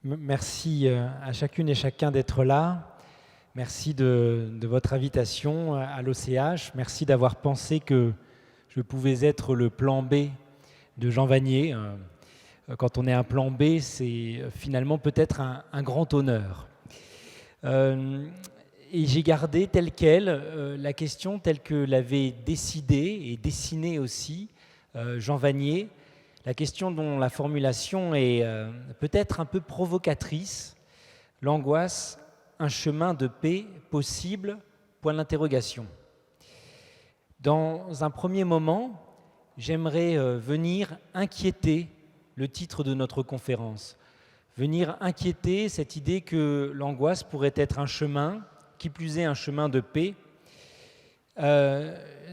Merci à chacune et chacun d'être là. Merci de votre invitation à l'OCH. Merci d'avoir pensé que je pouvais être le plan B de Jean Vanier. Quand on est un plan B, c'est finalement peut-être un grand honneur. Et j'ai gardé telle quelle la question telle que l'avait décidée et dessinée aussi Jean Vanier. La question dont la formulation est peut-être un peu provocatrice, l'angoisse, un chemin de paix possible, point d'interrogation. Dans un premier moment, j'aimerais venir inquiéter le titre de notre conférence, venir inquiéter cette idée que l'angoisse pourrait être un chemin, qui plus est un chemin de paix.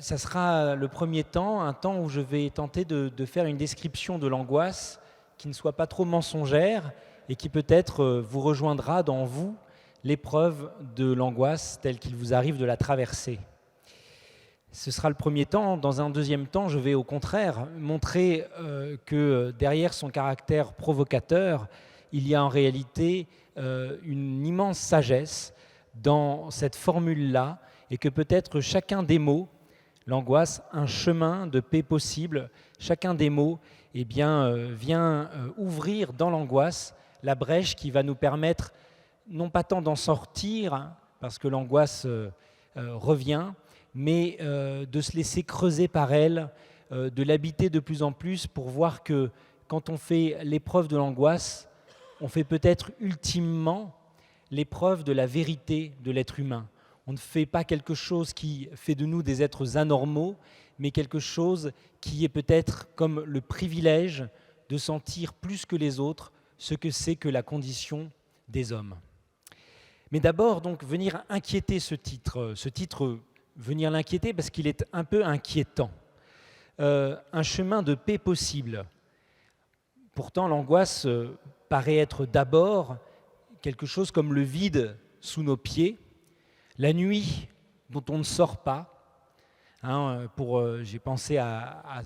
Ça sera le premier temps, un temps où je vais tenter de faire une description de l'angoisse qui ne soit pas trop mensongère et qui peut-être vous rejoindra dans vous l'épreuve de l'angoisse telle qu'il vous arrive de la traverser. Ce sera le premier temps. Dans un deuxième temps, je vais au contraire montrer que derrière son caractère provocateur, il y a en réalité une immense sagesse dans cette formule-là, et que peut-être chacun des mots, l'angoisse, un chemin de paix possible, chacun des mots vient ouvrir dans l'angoisse la brèche qui va nous permettre, non pas tant d'en sortir, parce que l'angoisse revient, mais de se laisser creuser par elle, de l'habiter de plus en plus pour voir que quand on fait l'épreuve de l'angoisse, on fait peut-être ultimement l'épreuve de la vérité de l'être humain. On ne fait pas quelque chose qui fait de nous des êtres anormaux, mais quelque chose qui est peut-être comme le privilège de sentir plus que les autres ce que c'est que la condition des hommes. Mais d'abord, donc, venir inquiéter ce titre, venir l'inquiéter parce qu'il est un peu inquiétant. Un chemin de paix possible. Pourtant, l'angoisse paraît être d'abord quelque chose comme le vide sous nos pieds, la nuit dont on ne sort pas. J'ai pensé à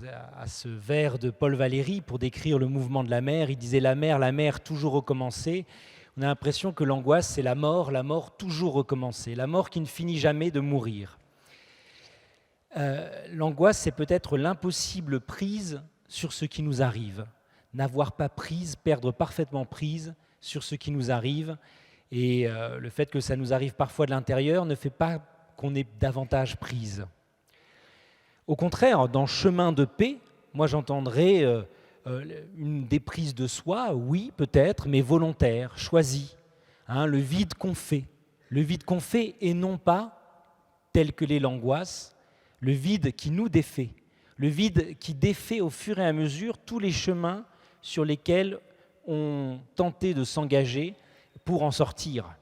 ce vers de Paul Valéry pour décrire le mouvement de la mer. Il disait la mer, toujours recommencer. On a l'impression que l'angoisse, c'est la mort toujours recommencer, la mort qui ne finit jamais de mourir. L'angoisse, c'est peut-être l'impossible prise sur ce qui nous arrive. N'avoir pas prise, perdre parfaitement prise sur ce qui nous arrive. Et le fait que ça nous arrive parfois de l'intérieur ne fait pas qu'on ait davantage prise. Au contraire, dans chemin de paix, moi j'entendrais une déprise de soi, oui peut-être, mais volontaire, choisie. Le vide qu'on fait. Le vide qu'on fait et non pas, tel que l'est l'angoisse, le vide qui nous défait. Le vide qui défait au fur et à mesure tous les chemins sur lesquels on tentait de s'engager pour en sortir.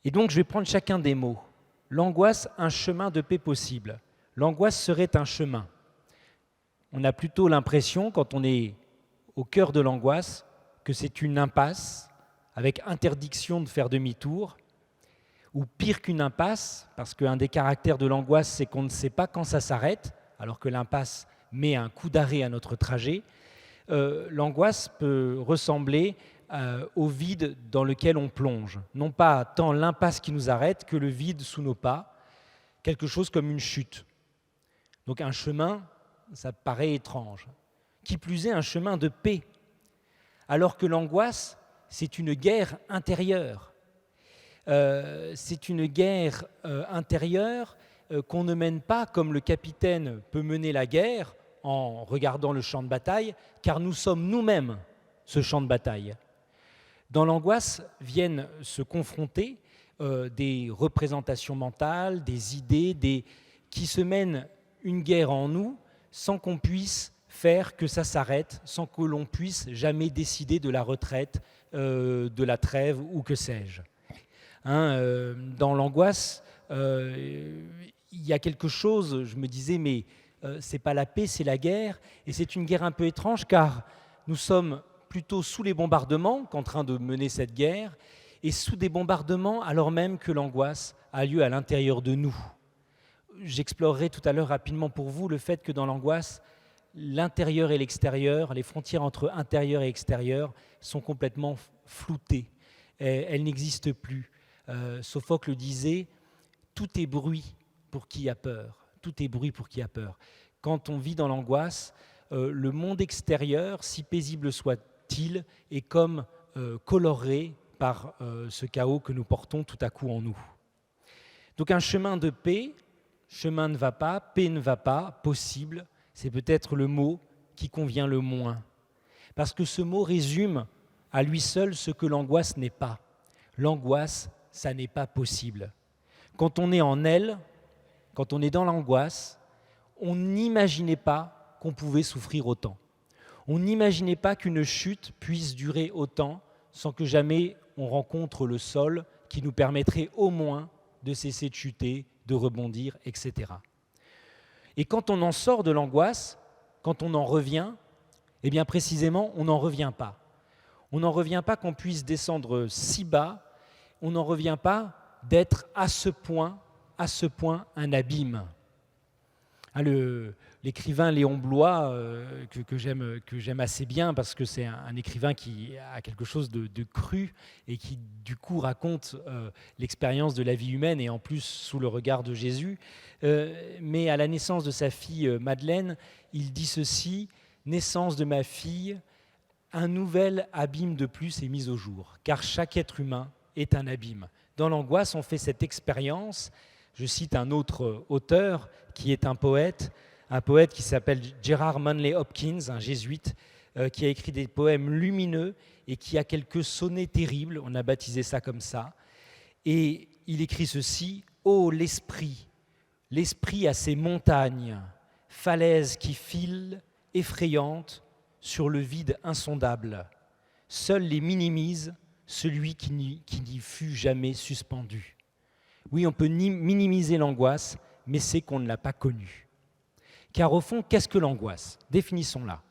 Et donc, je vais prendre chacun des mots. L'angoisse, un chemin de paix possible. L'angoisse serait un chemin. On a plutôt l'impression, quand on est au cœur de l'angoisse, que c'est une impasse, avec interdiction de faire demi-tour, ou pire qu'une impasse, parce qu'un des caractères de l'angoisse, c'est qu'on ne sait pas quand ça s'arrête, alors que l'impasse met un coup d'arrêt à notre trajet. L'angoisse peut ressembler au vide dans lequel on plonge. Non pas tant l'impasse qui nous arrête que le vide sous nos pas, quelque chose comme une chute. Donc un chemin, ça paraît étrange. Qui plus est, un chemin de paix. Alors que l'angoisse, c'est une guerre intérieure. C'est une guerre intérieure qu'on ne mène pas comme le capitaine peut mener la guerre en regardant le champ de bataille, car nous sommes nous-mêmes ce champ de bataille. Dans l'angoisse viennent se confronter des représentations mentales, des idées, qui se mènent une guerre en nous sans qu'on puisse faire que ça s'arrête, sans que l'on puisse jamais décider de la retraite, de la trêve ou que sais-je. Dans l'angoisse, il y a quelque chose, je me disais, mais c'est pas la paix, c'est la guerre, et c'est une guerre un peu étrange car nous sommes plutôt sous les bombardements qu'en train de mener cette guerre, et sous des bombardements alors même que l'angoisse a lieu à l'intérieur de nous. J'explorerai tout à l'heure rapidement pour vous le fait que dans l'angoisse, l'intérieur et l'extérieur, les frontières entre intérieur et extérieur sont complètement floutées. Elles n'existent plus. Sophocle disait « tout est bruit pour qui a peur ». Tout est bruit pour qui a peur. Quand on vit dans l'angoisse, le monde extérieur, si paisible soit-il, est comme coloré par ce chaos que nous portons tout à coup en nous. Donc un chemin de paix, chemin ne va pas, paix ne va pas, possible, c'est peut-être le mot qui convient le moins. Parce que ce mot résume à lui seul ce que l'angoisse n'est pas. L'angoisse, ça n'est pas possible. Quand on est en elle, quand on est dans l'angoisse, on n'imaginait pas qu'on pouvait souffrir autant. On n'imaginait pas qu'une chute puisse durer autant sans que jamais on rencontre le sol qui nous permettrait au moins de cesser de chuter, de rebondir, etc. Et quand on en sort de l'angoisse, quand on en revient, eh bien précisément, on n'en revient pas. On n'en revient pas qu'on puisse descendre si bas, on n'en revient pas d'être à ce point un abîme. L'écrivain Léon Bloy, que j'aime assez bien parce que c'est un écrivain qui a quelque chose de cru et qui du coup raconte l'expérience de la vie humaine et en plus sous le regard de Jésus. Mais à la naissance de sa fille Madeleine, il dit ceci: « Naissance de ma fille, un nouvel abîme de plus est mis au jour, car chaque être humain est un abîme. » Dans l'angoisse, on fait cette expérience. Je cite un autre auteur qui est un poète qui s'appelle Gerard Manley Hopkins, un jésuite, qui a écrit des poèmes lumineux et qui a quelques sonnets terribles, on a baptisé ça comme ça. Et il écrit ceci: « Ô l'esprit, l'esprit a ses montagnes, falaises qui filent, effrayantes, sur le vide insondable. Seul les minimise celui qui n'y fut jamais suspendu. » Oui, on peut minimiser l'angoisse, mais c'est qu'on ne l'a pas connue. Car au fond, qu'est-ce que l'angoisse? Définissons-la.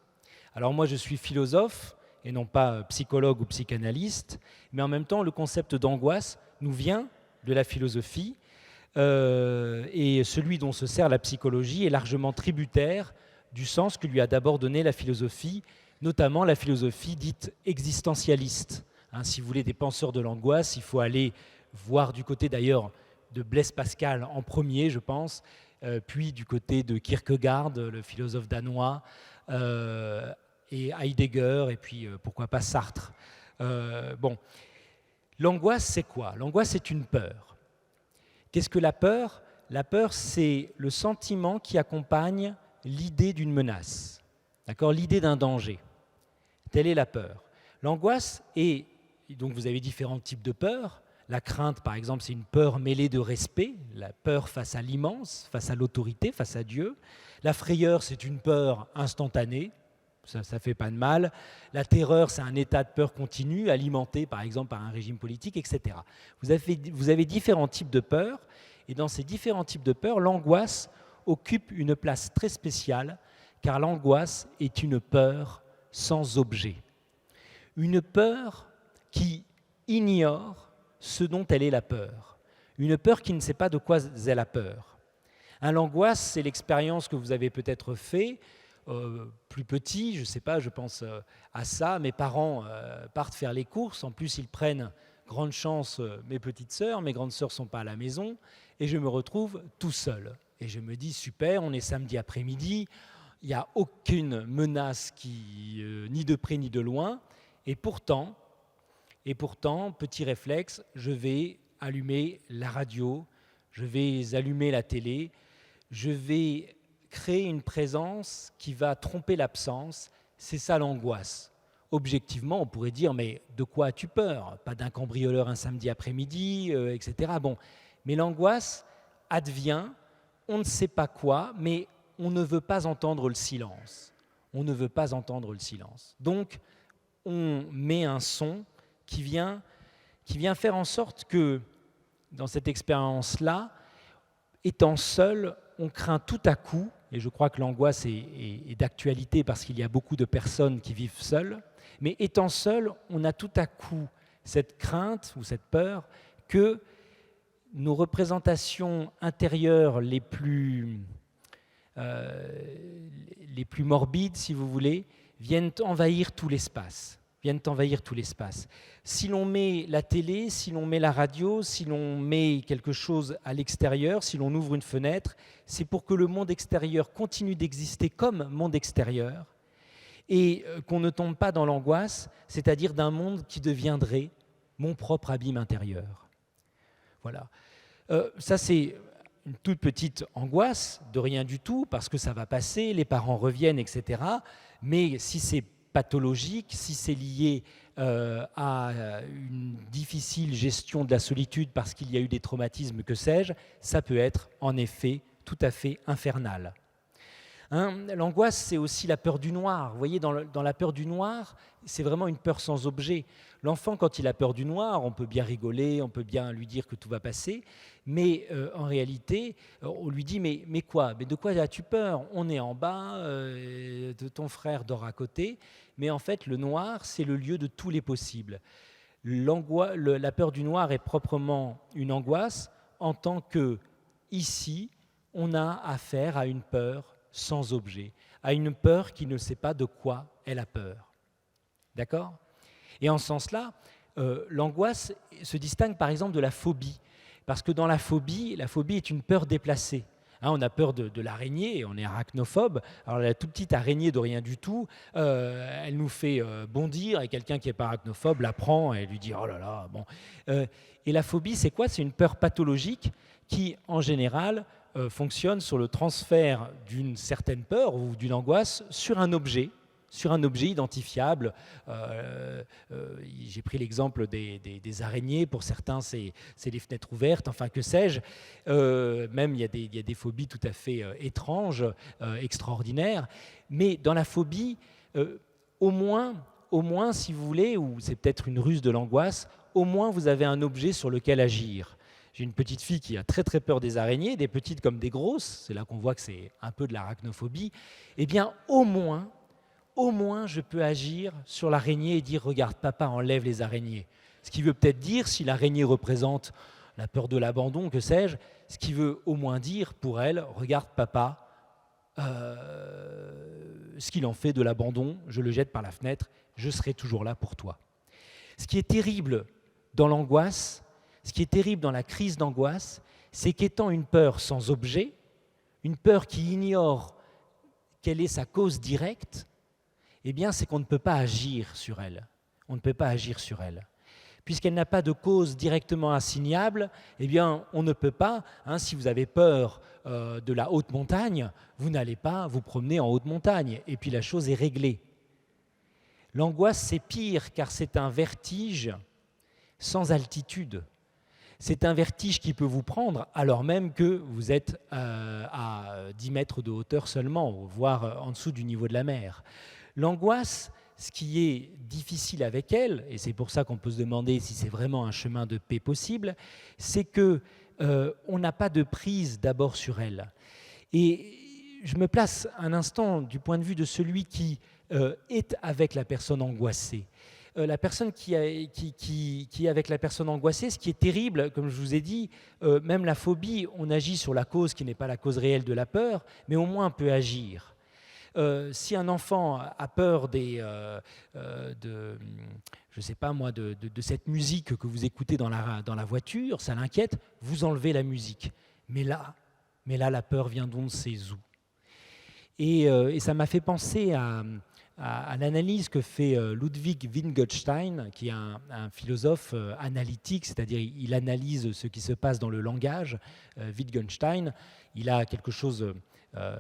Alors moi, je suis philosophe et non pas psychologue ou psychanalyste, mais en même temps, le concept d'angoisse nous vient de la philosophie et celui dont se sert la psychologie est largement tributaire du sens que lui a d'abord donné la philosophie, notamment la philosophie dite existentialiste. Si vous voulez des penseurs de l'angoisse, il faut aller voir du côté d'ailleurs de Blaise Pascal en premier, je pense, puis du côté de Kierkegaard, le philosophe danois, et Heidegger, et puis pourquoi pas Sartre. L'angoisse, c'est quoi? L'angoisse, c'est une peur. Qu'est-ce que la peur? La peur, c'est le sentiment qui accompagne l'idée d'une menace, d'accord? L'idée d'un danger. Telle est la peur. L'angoisse est, donc vous avez différents types de peurs. La crainte, par exemple, c'est une peur mêlée de respect, la peur face à l'immense, face à l'autorité, face à Dieu. La frayeur, c'est une peur instantanée, ça fait pas de mal. La terreur, c'est un état de peur continu, alimenté, par exemple, par un régime politique, etc. Vous avez différents types de peurs, et dans ces différents types de peurs, l'angoisse occupe une place très spéciale, car l'angoisse est une peur sans objet. Une peur qui ignore ce dont elle est la peur. Une peur qui ne sait pas de quoi elle a peur. L'angoisse, c'est l'expérience que vous avez peut-être fait, plus petit, je ne sais pas, je pense à ça. Mes parents partent faire les courses, en plus ils prennent, grande chance, mes petites sœurs, mes grandes sœurs ne sont pas à la maison, et je me retrouve tout seul. Et je me dis, super, on est samedi après-midi, il n'y a aucune menace ni de près ni de loin, et pourtant, petit réflexe, je vais allumer la radio, je vais allumer la télé, je vais créer une présence qui va tromper l'absence. C'est ça l'angoisse. Objectivement, on pourrait dire, mais de quoi as-tu peur? Pas d'un cambrioleur un samedi après-midi, etc. Bon, mais l'angoisse advient, on ne sait pas quoi, mais on ne veut pas entendre le silence. On ne veut pas entendre le silence. Donc, on met un son qui vient faire en sorte que, dans cette expérience-là, étant seul, on craint tout à coup, et je crois que l'angoisse est d'actualité parce qu'il y a beaucoup de personnes qui vivent seules, mais étant seul, on a tout à coup cette crainte ou cette peur que nos représentations intérieures les plus les plus morbides, si vous voulez, viennent envahir tout l'espace. Si l'on met la télé, si l'on met la radio, si l'on met quelque chose à l'extérieur, si l'on ouvre une fenêtre, c'est pour que le monde extérieur continue d'exister comme monde extérieur et qu'on ne tombe pas dans l'angoisse, c'est-à-dire d'un monde qui deviendrait mon propre abîme intérieur. Voilà. Ça, c'est une toute petite angoisse de rien du tout, parce que ça va passer, les parents reviennent, etc. Mais si c'est pathologique, si c'est lié à une difficile gestion de la solitude parce qu'il y a eu des traumatismes, que sais-je, ça peut être en effet tout à fait infernal. L'angoisse, c'est aussi la peur du noir. Vous voyez, dans la peur du noir, c'est vraiment une peur sans objet. L'enfant, quand il a peur du noir, on peut bien rigoler, on peut bien lui dire que tout va passer, mais en réalité, on lui dit mais quoi? Mais de quoi as-tu peur? On est en bas, ton frère dort à côté, mais en fait, le noir, c'est le lieu de tous les possibles. La peur du noir est proprement une angoisse en tant que, ici, on a affaire à une peur sans objet, à une peur qui ne sait pas de quoi elle a peur. D'accord ? Et en ce sens-là, l'angoisse se distingue par exemple de la phobie, parce que dans la phobie est une peur déplacée. On a peur de l'araignée, on est arachnophobe. Alors la toute petite araignée de rien du tout, elle nous fait bondir, et quelqu'un qui n'est pas arachnophobe la prend et lui dit « oh là là ». Bon. Et la phobie, c'est quoi? C'est une peur pathologique qui, en général, fonctionne sur le transfert d'une certaine peur ou d'une angoisse sur un objet identifiable. J'ai pris l'exemple des araignées. Pour certains, c'est les fenêtres ouvertes, enfin que sais-je. Même il y a des phobies tout à fait étranges, extraordinaires. Mais dans la phobie, au moins, si vous voulez, ou c'est peut-être une ruse de l'angoisse, au moins vous avez un objet sur lequel agir. J'ai une petite fille qui a très très peur des araignées, des petites comme des grosses, c'est là qu'on voit que c'est un peu de l'arachnophobie. Eh bien, au moins, je peux agir sur l'araignée et dire « Regarde, papa enlève les araignées ». Ce qui veut peut-être dire, si l'araignée représente la peur de l'abandon, que sais-je, ce qui veut au moins dire pour elle « Regarde, papa, ce qu'il en fait de l'abandon, je le jette par la fenêtre, je serai toujours là pour toi ». Ce qui est terrible dans l'angoisse, ce qui est terrible dans la crise d'angoisse, c'est qu'étant une peur sans objet, une peur qui ignore quelle est sa cause directe, eh bien, c'est qu'on ne peut pas agir sur elle. On ne peut pas agir sur elle. Puisqu'elle n'a pas de cause directement assignable, eh bien, on ne peut pas, si vous avez peur de la haute montagne, vous n'allez pas vous promener en haute montagne, et puis la chose est réglée. L'angoisse, c'est pire, car c'est un vertige sans altitude. C'est un vertige qui peut vous prendre alors même que vous êtes à 10 mètres de hauteur seulement, voire en dessous du niveau de la mer. L'angoisse, ce qui est difficile avec elle, et c'est pour ça qu'on peut se demander si c'est vraiment un chemin de paix possible, c'est qu'on n'a pas de prise d'abord sur elle. Et je me place un instant du point de vue de celui qui est avec la personne angoissée. La personne qui est avec la personne angoissée, ce qui est terrible, comme je vous ai dit, même la phobie, on agit sur la cause qui n'est pas la cause réelle de la peur, mais au moins on peut agir. Si un enfant a peur de cette musique que vous écoutez dans la voiture, ça l'inquiète, vous enlevez la musique. Mais là, la peur vient d'on ne sait où. Et ça m'a fait penser à l'analyse que fait Ludwig Wittgenstein, qui est un philosophe analytique, c'est-à-dire il analyse ce qui se passe dans le langage. Wittgenstein, il a quelque chose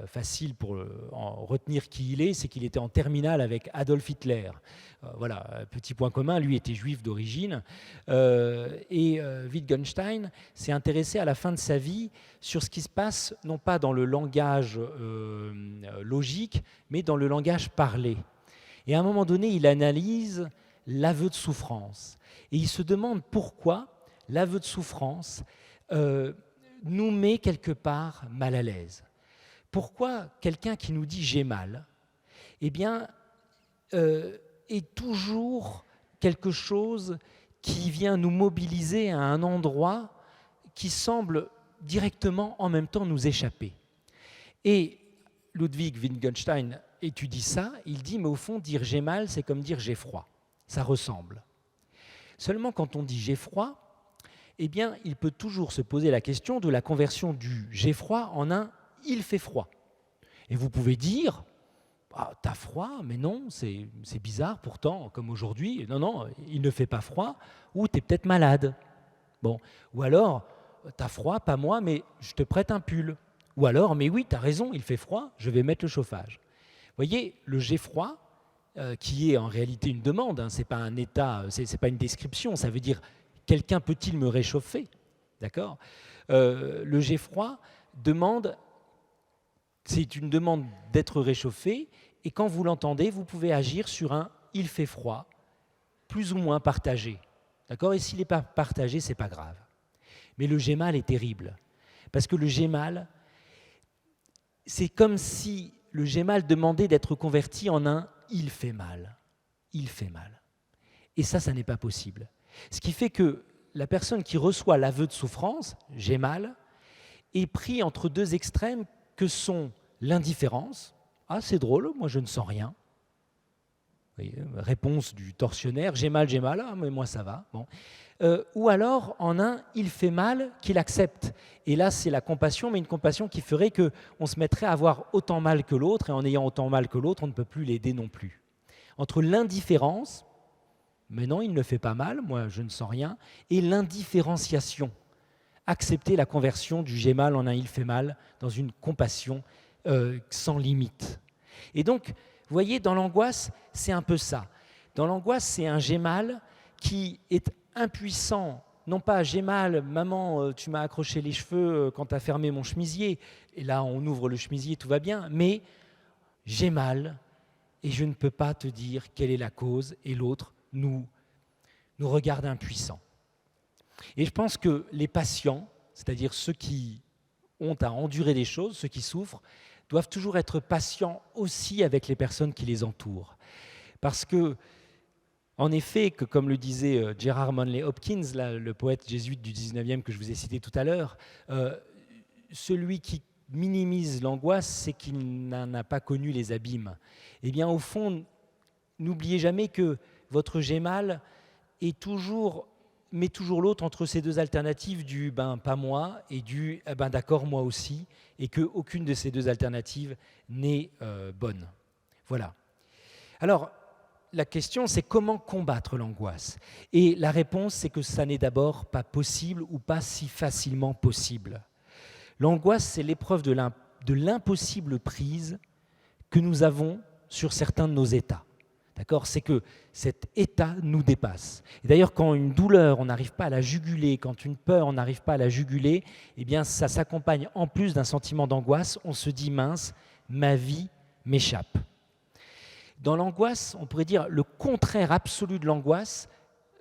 facile pour en retenir qui il est, c'est qu'il était en terminale avec Adolf Hitler. Voilà, petit point commun, lui était juif d'origine. Et Wittgenstein s'est intéressé à la fin de sa vie sur ce qui se passe, non pas dans le langage logique, mais dans le langage parlé. Et à un moment donné, il analyse l'aveu de souffrance. Et il se demande pourquoi l'aveu de souffrance nous met quelque part mal à l'aise. Pourquoi quelqu'un qui nous dit « j'ai mal », eh bien, est toujours quelque chose qui vient nous mobiliser à un endroit qui semble directement en même temps nous échapper. Et Ludwig Wittgenstein étudie ça, il dit, mais au fond, dire j'ai mal, c'est comme dire j'ai froid. Ça ressemble. Seulement, quand on dit j'ai froid, eh bien, il peut toujours se poser la question de la conversion du j'ai froid en un il fait froid. Et vous pouvez dire, ah, t'as froid, mais non, c'est bizarre pourtant, comme aujourd'hui. Non, non, il ne fait pas froid, ou t'es peut-être malade. Bon. Ou alors, t'as froid, pas moi, mais je te prête un pull. Ou alors, mais oui, t'as raison, il fait froid, je vais mettre le chauffage. Vous voyez, le j'ai froid, qui est en réalité une demande, hein, c'est pas un état, c'est pas une description, ça veut dire quelqu'un peut-il me réchauffer, d'accord. Le j'ai froid demande, c'est une demande d'être réchauffé, et quand vous l'entendez, vous pouvez agir sur un il fait froid, plus ou moins partagé, d'accord. Et s'il n'est pas partagé, c'est pas grave. Mais le j'ai mal est terrible, parce que le j'ai mal, c'est comme si le j'ai mal demandait d'être converti en un il fait mal. Il fait mal. Et ça n'est pas possible. Ce qui fait que la personne qui reçoit l'aveu de souffrance, j'ai mal, est pris entre deux extrêmes que sont l'indifférence. Ah, c'est drôle, moi je ne sens rien. Vous voyez, réponse du tortionnaire, j'ai mal, ah, mais moi ça va. Bon. Ou alors, en un, il fait mal qu'il accepte. Et là, c'est la compassion, mais une compassion qui ferait qu'on se mettrait à avoir autant mal que l'autre, et en ayant autant mal que l'autre, on ne peut plus l'aider non plus. Entre l'indifférence, mais non, il ne fait pas mal, moi je ne sens rien, et l'indifférenciation. Accepter la conversion du j'ai mal en un il fait mal dans une compassion sans limite. Et donc, vous voyez, dans l'angoisse, c'est un peu ça. Dans l'angoisse, c'est un j'ai mal qui est impuissant. Non pas j'ai mal, maman, tu m'as accroché les cheveux quand tu as fermé mon chemisier, et là on ouvre le chemisier, tout va bien, mais j'ai mal et je ne peux pas te dire quelle est la cause, et l'autre nous regarde impuissants. Et je pense que les patients, c'est-à-dire ceux qui ont à endurer des choses, ceux qui souffrent, doivent toujours être patients aussi avec les personnes qui les entourent. Parce que, en effet, que comme le disait Gerard Manley Hopkins, là, le poète jésuite du 19e que je vous ai cité tout à l'heure, celui qui minimise l'angoisse, c'est qu'il n'en a pas connu les abîmes. Eh bien, au fond, n'oubliez jamais que votre j'ai mal met toujours l'autre entre ces deux alternatives du ben pas moi et du ben d'accord moi aussi, et qu'aucune de ces deux alternatives n'est bonne. Voilà. Alors, la question, c'est comment combattre l'angoisse. Et la réponse, c'est que ça n'est d'abord pas possible ou pas si facilement possible. L'angoisse, c'est l'épreuve de l'impossible prise que nous avons sur certains de nos états. D'accord ? C'est que cet état nous dépasse. Et d'ailleurs, quand une douleur, on n'arrive pas à la juguler, quand une peur, on n'arrive pas à la juguler, eh bien, ça s'accompagne en plus d'un sentiment d'angoisse. On se dit, mince, ma vie m'échappe. Dans l'angoisse, on pourrait dire le contraire absolu de l'angoisse,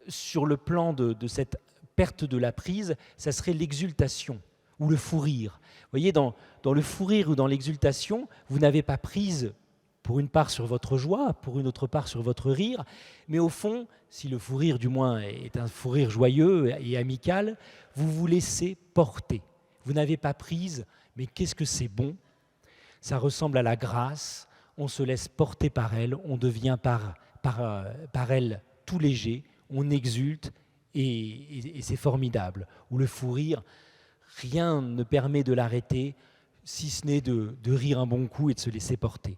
sur le plan de cette perte de la prise, ça serait l'exultation ou le fou rire. Vous voyez, dans le fou rire ou dans l'exultation, vous n'avez pas prise pour une part sur votre joie, pour une autre part sur votre rire, mais au fond, si le fou rire du moins est un fou rire joyeux et amical, vous vous laissez porter. Vous n'avez pas prise, mais qu'est-ce que c'est bon ? Ça ressemble à la grâce, on se laisse porter par elle, on devient par elle tout léger, on exulte et c'est formidable. Ou le fou rire, rien ne permet de l'arrêter, si ce n'est de rire un bon coup et de se laisser porter.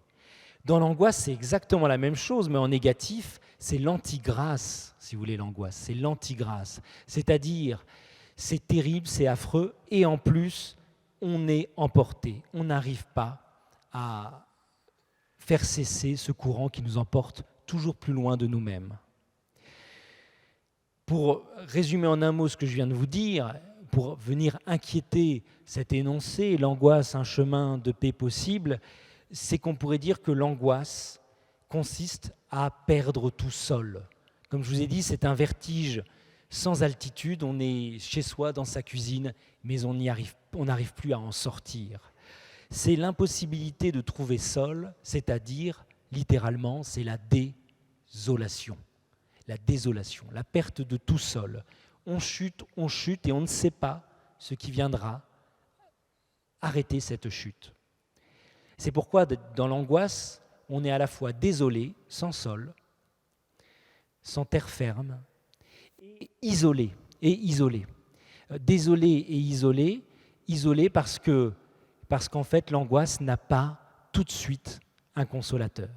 Dans l'angoisse, c'est exactement la même chose, mais en négatif, c'est l'antigrâce, si vous voulez, l'angoisse. C'est l'antigrâce. C'est-à-dire, c'est terrible, c'est affreux, et en plus, on est emporté. On n'arrive pas à faire cesser ce courant qui nous emporte toujours plus loin de nous-mêmes. Pour résumer en un mot ce que je viens de vous dire, pour venir inquiéter cet énoncé, l'angoisse, un chemin de paix possible, c'est qu'on pourrait dire que l'angoisse consiste à perdre tout seul. Comme je vous ai dit, c'est un vertige sans altitude, on est chez soi, dans sa cuisine, mais on n'arrive plus à en sortir. C'est l'impossibilité de trouver sol, c'est-à-dire, littéralement, c'est la désolation. La désolation, la perte de tout sol. On chute et on ne sait pas ce qui viendra arrêter cette chute. C'est pourquoi dans l'angoisse, on est à la fois désolé, sans sol, sans terre ferme, et isolé. Désolé et isolé parce qu'en fait l'angoisse n'a pas tout de suite un consolateur.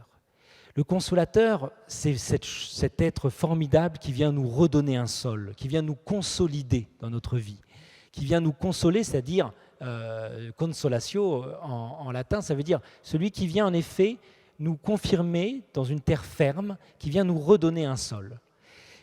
Le consolateur, c'est cet être formidable qui vient nous redonner un sol, qui vient nous consolider dans notre vie, qui vient nous consoler, c'est-à-dire consolatio en latin, ça veut dire celui qui vient en effet nous confirmer dans une terre ferme, qui vient nous redonner un sol.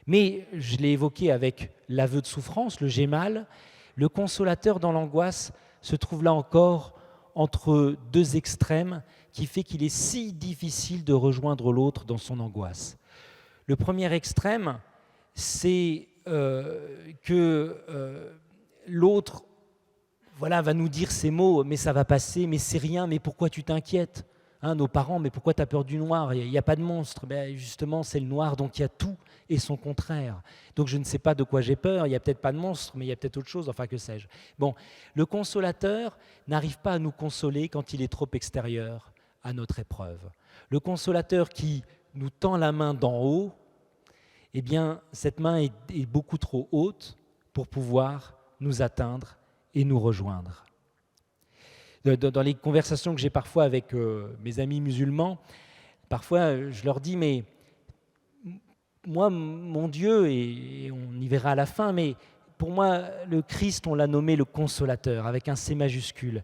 Mais je l'ai évoqué avec l'aveu de souffrance, le j'ai mal, le consolateur dans l'angoisse se trouve là encore entre deux extrêmes qui fait qu'il est si difficile de rejoindre l'autre dans son angoisse. Le premier extrême, c'est que l'autre va nous dire ces mots, mais ça va passer, mais c'est rien, mais pourquoi tu t'inquiètes ? Nos parents, mais pourquoi tu as peur du noir ? Il n'y a pas de monstre. Justement, c'est le noir, donc il y a tout et son contraire. Donc je ne sais pas de quoi j'ai peur, il n'y a peut-être pas de monstre, mais il y a peut-être autre chose, enfin que sais-je. Bon, le consolateur n'arrive pas à nous consoler quand il est trop extérieur à notre épreuve. Le consolateur qui nous tend la main d'en haut, eh bien, cette main est beaucoup trop haute pour pouvoir nous atteindre et nous rejoindre. Dans les conversations que j'ai parfois avec mes amis musulmans, parfois je leur dis, mais moi, mon Dieu, et on y verra à la fin, mais pour moi, le Christ, on l'a nommé le consolateur, avec un C majuscule.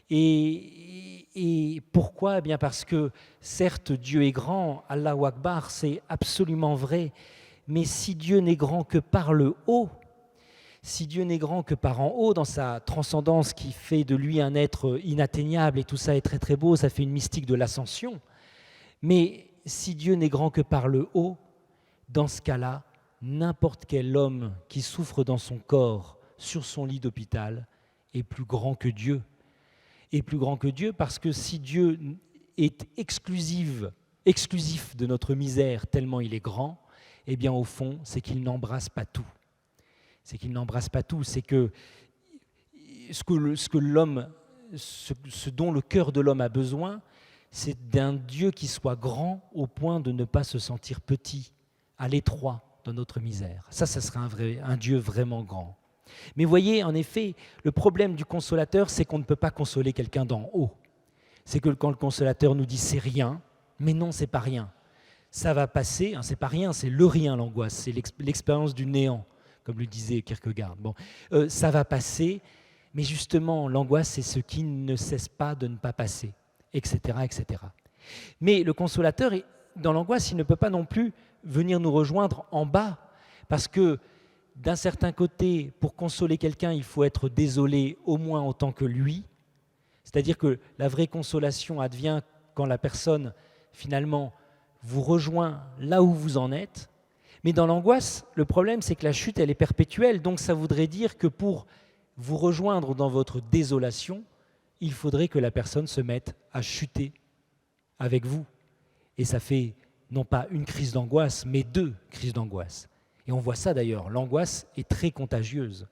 Et pourquoi ? Eh bien parce que, certes, Dieu est grand, Allahu Akbar, c'est absolument vrai, mais si Dieu n'est grand que par le haut, si Dieu n'est grand que par en haut, dans sa transcendance qui fait de lui un être inatteignable, et tout ça est très très beau, ça fait une mystique de l'ascension, mais si Dieu n'est grand que par le haut, dans ce cas-là, n'importe quel homme qui souffre dans son corps, sur son lit d'hôpital, est plus grand que Dieu. Est plus grand que Dieu parce que si Dieu est exclusif de notre misère tellement il est grand, eh bien au fond, c'est qu'il n'embrasse pas tout. C'est qu'il n'embrasse pas tout, c'est que ce dont le cœur de l'homme a besoin, c'est d'un Dieu qui soit grand au point de ne pas se sentir petit, à l'étroit dans notre misère. Ça serait un Dieu vraiment grand. Mais voyez, en effet, le problème du consolateur, c'est qu'on ne peut pas consoler quelqu'un d'en haut. C'est que quand le consolateur nous dit « c'est rien », mais non, c'est pas rien. Ça va passer, c'est pas rien, c'est le rien l'angoisse, c'est l'expérience du néant, comme le disait Kierkegaard. Bon, ça va passer, mais justement, l'angoisse, c'est ce qui ne cesse pas de ne pas passer, etc., etc. Mais le consolateur, dans l'angoisse, il ne peut pas non plus venir nous rejoindre en bas, parce que d'un certain côté, pour consoler quelqu'un, il faut être désolé au moins autant que lui. C'est-à-dire que la vraie consolation advient quand la personne, finalement, vous rejoint là où vous en êtes. Mais dans l'angoisse, le problème, c'est que la chute, elle est perpétuelle. Donc ça voudrait dire que pour vous rejoindre dans votre désolation, il faudrait que la personne se mette à chuter avec vous. Et ça fait non pas une crise d'angoisse, mais 2 crises d'angoisse. Et on voit ça d'ailleurs, l'angoisse est très contagieuse.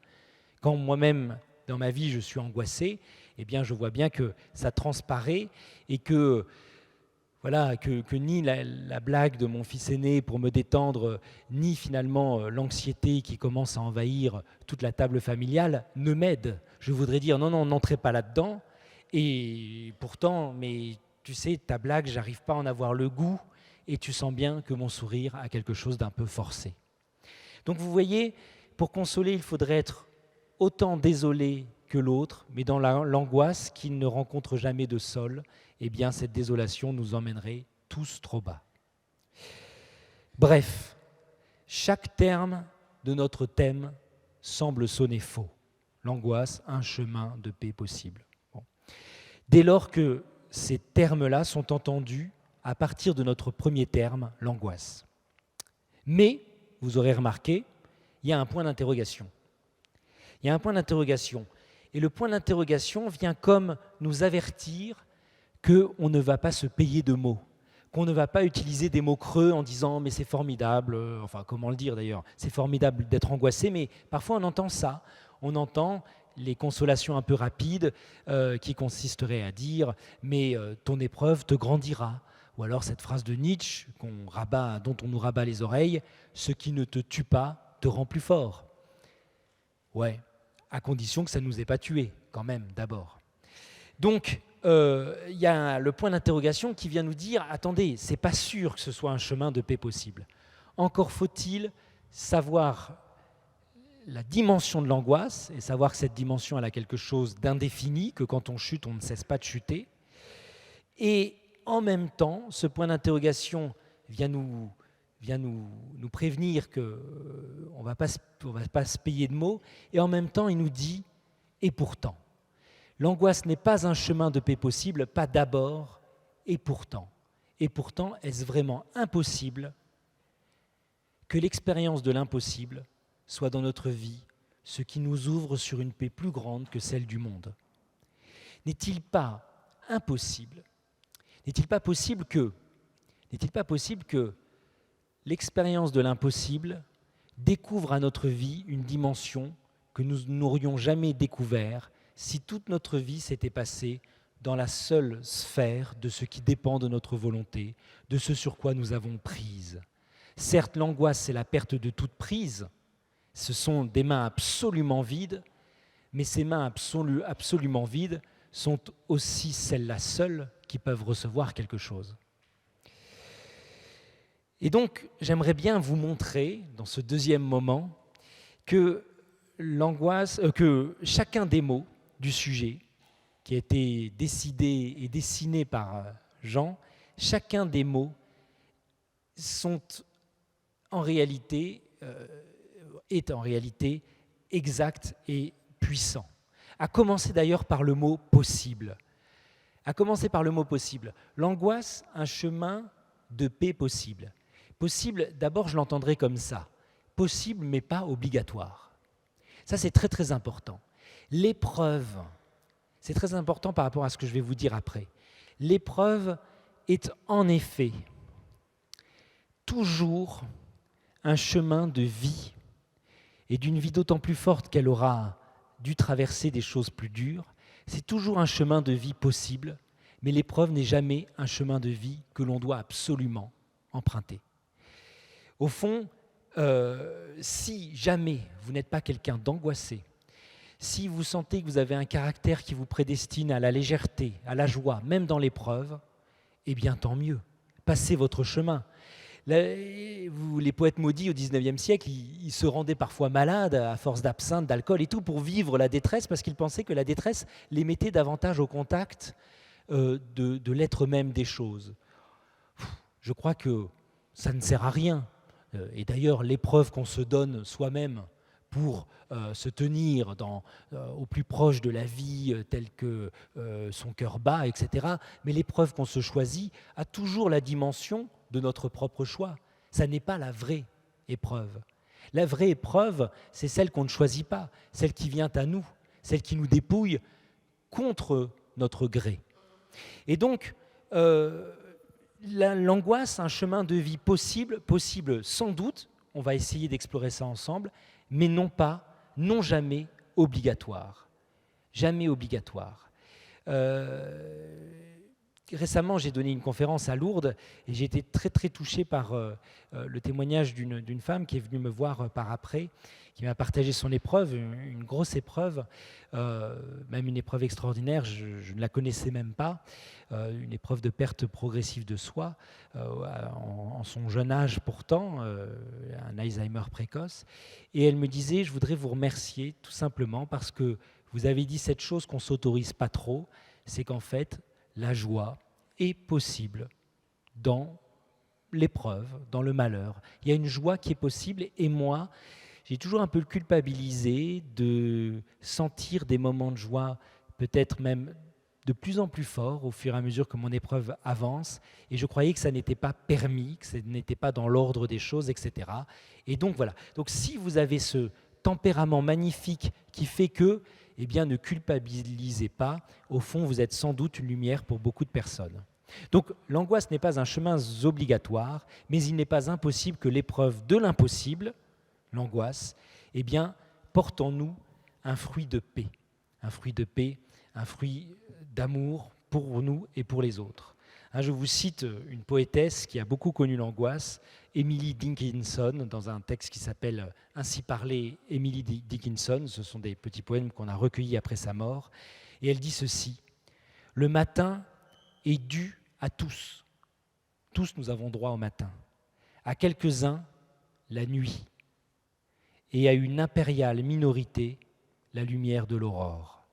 Quand moi-même, dans ma vie, je suis angoissé, eh bien, je vois bien que ça transparaît et que, voilà, que ni la blague de mon fils aîné pour me détendre, ni finalement l'anxiété qui commence à envahir toute la table familiale ne m'aident. Je voudrais dire non, n'entrez pas là-dedans. Et pourtant, mais tu sais, ta blague, j'arrive pas à en avoir le goût et tu sens bien que mon sourire a quelque chose d'un peu forcé. Donc vous voyez, pour consoler, il faudrait être autant désolé que l'autre, mais dans l'angoisse qui ne rencontre jamais de sol, eh bien cette désolation nous emmènerait tous trop bas. Bref, chaque terme de notre thème semble sonner faux. L'angoisse, un chemin de paix possible. Bon. Dès lors que ces termes-là sont entendus à partir de notre premier terme, l'angoisse. Mais vous aurez remarqué, il y a un point d'interrogation. Il y a un point d'interrogation. Et le point d'interrogation vient comme nous avertir qu'on ne va pas se payer de mots, qu'on ne va pas utiliser des mots creux en disant « mais c'est formidable », enfin comment le dire d'ailleurs, c'est formidable d'être angoissé, mais parfois on entend ça, on entend les consolations un peu rapides qui consisteraient à dire « mais ton épreuve te grandira ». Ou alors cette phrase de Nietzsche dont on nous rabat les oreilles « ce qui ne te tue pas te rend plus fort ». Ouais, à condition que ça ne nous ait pas tués, quand même, d'abord. Donc, il y a le point d'interrogation qui vient nous dire « attendez, c'est pas sûr que ce soit un chemin de paix possible. Encore faut-il savoir la dimension de l'angoisse et savoir que cette dimension elle a quelque chose d'indéfini, que quand on chute, on ne cesse pas de chuter. Et en même temps, ce point d'interrogation vient nous prévenir qu'on ne va pas se payer de mots, et en même temps, il nous dit « et pourtant ». L'angoisse n'est pas un chemin de paix possible, pas d'abord, et pourtant. Et pourtant, est-ce vraiment impossible que l'expérience de l'impossible soit dans notre vie ce qui nous ouvre sur une paix plus grande que celle du monde? N'est-il pas possible que l'expérience de l'impossible découvre à notre vie une dimension que nous n'aurions jamais découverte si toute notre vie s'était passée dans la seule sphère de ce qui dépend de notre volonté, de ce sur quoi nous avons prise. Certes, l'angoisse, c'est la perte de toute prise. Ce sont des mains absolument vides, mais ces mains absolument vides sont aussi celles-là seules qui peuvent recevoir quelque chose. Et donc, j'aimerais bien vous montrer, dans ce deuxième moment, que chacun des mots du sujet, qui a été décidé et dessiné par Jean, chacun des mots est en réalité exact et puissant. À commencer d'ailleurs par le mot « possible ». L'angoisse, un chemin de paix possible. Possible, d'abord je l'entendrai comme ça. Possible mais pas obligatoire. Ça c'est très très important. L'épreuve, c'est très important par rapport à ce que je vais vous dire après. L'épreuve est en effet toujours un chemin de vie, et d'une vie d'autant plus forte qu'elle aura dû traverser des choses plus dures. C'est toujours un chemin de vie possible, mais l'épreuve n'est jamais un chemin de vie que l'on doit absolument emprunter. Au fond, si jamais vous n'êtes pas quelqu'un d'angoissé, si vous sentez que vous avez un caractère qui vous prédestine à la légèreté, à la joie, même dans l'épreuve, eh bien tant mieux, passez votre chemin. Les poètes maudits au XIXe siècle, ils se rendaient parfois malades à force d'absinthe, d'alcool et tout pour vivre la détresse parce qu'ils pensaient que la détresse les mettait davantage au contact de l'être même des choses. Je crois que ça ne sert à rien. Et d'ailleurs, l'épreuve qu'on se donne soi-même pour se tenir au plus proche de la vie, tel que son cœur bat, etc. Mais l'épreuve qu'on se choisit a toujours la dimension de notre propre choix. Ça n'est pas la vraie épreuve. La vraie épreuve, c'est celle qu'on ne choisit pas, celle qui vient à nous, celle qui nous dépouille contre notre gré. Et donc, l'angoisse, un chemin de vie possible sans doute, on va essayer d'explorer ça ensemble, mais non jamais obligatoire. Jamais obligatoire. Récemment, j'ai donné une conférence à Lourdes et j'ai été très très touché par le témoignage d'une femme qui est venue me voir par après, qui m'a partagé son épreuve, une grosse épreuve, même une épreuve extraordinaire, je ne la connaissais même pas, une épreuve de perte progressive de soi, en son jeune âge pourtant, un Alzheimer précoce. Et elle me disait, je voudrais vous remercier tout simplement parce que vous avez dit cette chose qu'on ne s'autorise pas trop, c'est qu'en fait, la joie est possible dans l'épreuve, dans le malheur. Il y a une joie qui est possible et moi, j'ai toujours un peu culpabilisé de sentir des moments de joie, peut-être même de plus en plus forts au fur et à mesure que mon épreuve avance. Et je croyais que ça n'était pas permis, que ça n'était pas dans l'ordre des choses, etc. Et donc voilà. Donc si vous avez ce tempérament magnifique qui fait que, eh bien, ne culpabilisez pas. Au fond, vous êtes sans doute une lumière pour beaucoup de personnes. Donc, l'angoisse n'est pas un chemin obligatoire, mais il n'est pas impossible que l'épreuve de l'impossible, l'angoisse, eh bien, porte en nous un fruit de paix. un fruit de paix, un fruit d'amour pour nous et pour les autres. Je vous cite une poétesse qui a beaucoup connu l'angoisse, Emily Dickinson, dans un texte qui s'appelle « Ainsi parlait Emily Dickinson ». Ce sont des petits poèmes qu'on a recueillis après sa mort. Et elle dit ceci: « Le matin est dû à tous. Tous nous avons droit au matin. À quelques-uns, la nuit. Et à une impériale minorité, la lumière de l'aurore. »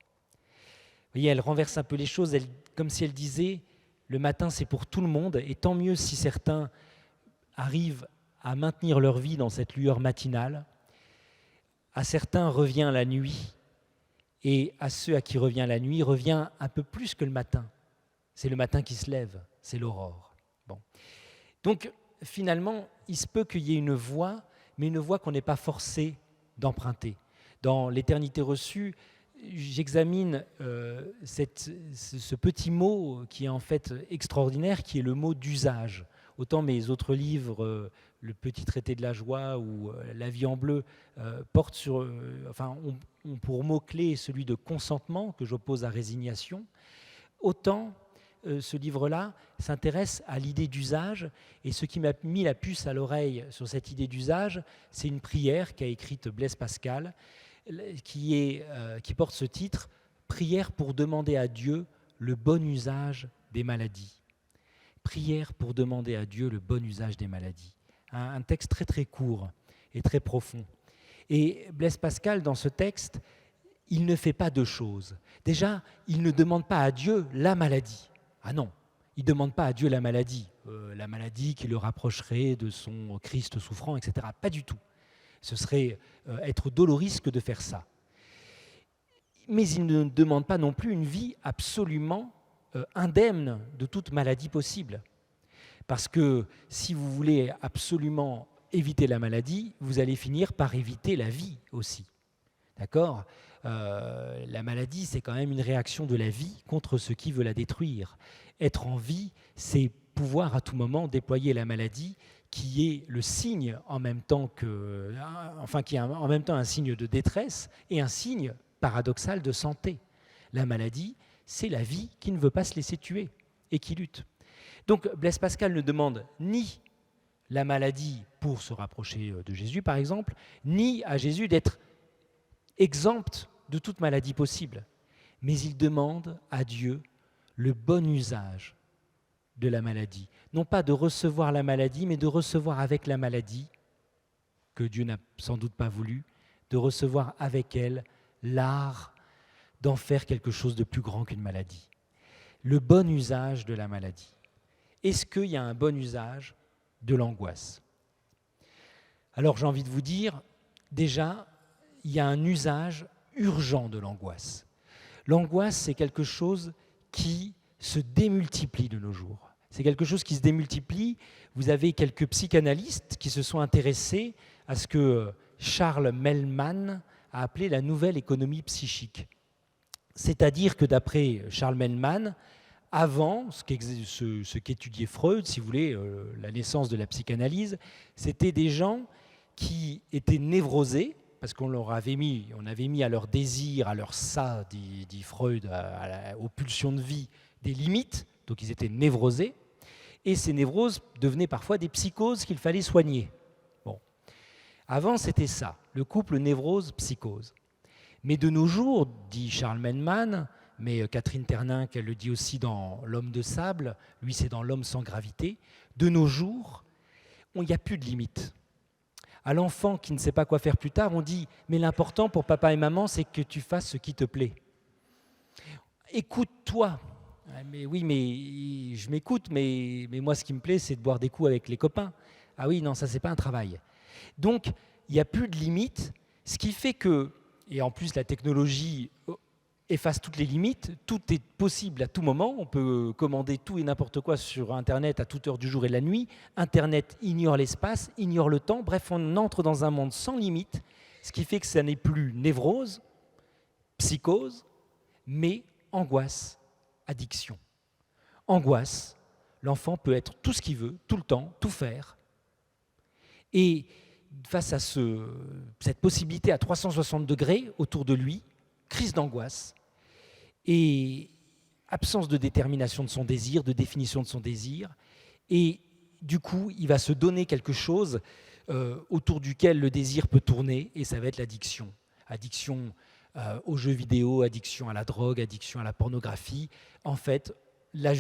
Vous voyez, elle renverse un peu les choses, comme si elle disait: le matin, c'est pour tout le monde, et tant mieux si certains arrivent à maintenir leur vie dans cette lueur matinale. À certains revient la nuit, et à ceux à qui revient la nuit, revient un peu plus que le matin. C'est le matin qui se lève, c'est l'aurore. Bon. Donc, finalement, il se peut qu'il y ait une voie, mais une voie qu'on n'est pas forcé d'emprunter. Dans l'éternité reçue, j'examine ce petit mot qui est en fait extraordinaire, qui est le mot d'usage. Autant mes autres livres, le Petit traité de la joie ou La vie en bleu, portent sur, ont pour mot-clé celui de consentement, que j'oppose à résignation. Autant ce livre-là s'intéresse à l'idée d'usage, et ce qui m'a mis la puce à l'oreille sur cette idée d'usage, c'est une prière qu'a écrite Blaise Pascal, qui porte ce titre « Prière pour demander à Dieu le bon usage des maladies ». Prière pour demander à Dieu le bon usage des maladies. Un texte très très court et très profond. Et Blaise Pascal, dans ce texte, il ne fait pas deux choses. Déjà, il ne demande pas à Dieu la maladie. Ah non, il ne demande pas à Dieu la maladie qui le rapprocherait de son Christ souffrant, etc. Pas du tout. Ce serait être dolorisque de faire ça. Mais il ne demande pas non plus une vie absolument indemne de toute maladie possible. Parce que si vous voulez absolument éviter la maladie, vous allez finir par éviter la vie aussi. D'accord ? La maladie, c'est quand même une réaction de la vie contre ce qui veut la détruire. Être en vie, c'est pouvoir à tout moment déployer la maladie, qui est le signe en même temps qui est en même temps un signe de détresse et un signe paradoxal de santé. La maladie, c'est la vie qui ne veut pas se laisser tuer et qui lutte. Donc Blaise Pascal ne demande ni la maladie pour se rapprocher de Jésus, par exemple, ni à Jésus d'être exempt de toute maladie possible. Mais il demande à Dieu le bon usage de la maladie. Non pas de recevoir la maladie, mais de recevoir avec la maladie, que Dieu n'a sans doute pas voulu, de recevoir avec elle l'art d'en faire quelque chose de plus grand qu'une maladie. Le bon usage de la maladie. Est-ce qu'il y a un bon usage de l'angoisse ? Alors j'ai envie de vous dire, déjà, il y a un usage urgent de l'angoisse. L'angoisse, c'est quelque chose qui se démultiplie de nos jours. C'est quelque chose qui se démultiplie. Vous avez quelques psychanalystes qui se sont intéressés à ce que Charles Mellman a appelé la nouvelle économie psychique. C'est-à-dire que d'après Charles Mellman, avant, ce qu'étudiait Freud, si vous voulez, la naissance de la psychanalyse, c'était des gens qui étaient névrosés, parce qu'on avait mis à leur désir, à leur ça, dit Freud, aux pulsions de vie, des limites, donc ils étaient névrosés, et ces névroses devenaient parfois des psychoses qu'il fallait soigner. Bon. Avant, c'était ça, le couple névrose-psychose. Mais de nos jours, dit Charles Mellman, mais Catherine Terninck, elle le dit aussi dans L'homme de sable, lui c'est dans L'homme sans gravité, de nos jours, il n'y a plus de limites. À l'enfant qui ne sait pas quoi faire plus tard, on dit « mais l'important pour papa et maman, c'est que tu fasses ce qui te plaît. Écoute-toi. » Mais oui, mais je m'écoute, mais moi ce qui me plaît, c'est de boire des coups avec les copains. Ah oui, non, ça c'est pas un travail. Donc, il n'y a plus de limites, ce qui fait que, et en plus la technologie efface toutes les limites, tout est possible à tout moment, on peut commander tout et n'importe quoi sur Internet à toute heure du jour et de la nuit, Internet ignore l'espace, ignore le temps, bref, on entre dans un monde sans limite, ce qui fait que ça n'est plus névrose, psychose, mais angoisse, addiction. Angoisse, l'enfant peut être tout ce qu'il veut, tout le temps, tout faire, et face à cette possibilité à 360 degrés autour de lui, crise d'angoisse, et absence de détermination de son désir, de définition de son désir, et du coup, il va se donner quelque chose autour duquel le désir peut tourner, et ça va être l'addiction. Addiction aux jeux vidéo, addiction à la drogue, addiction à la pornographie. En fait, la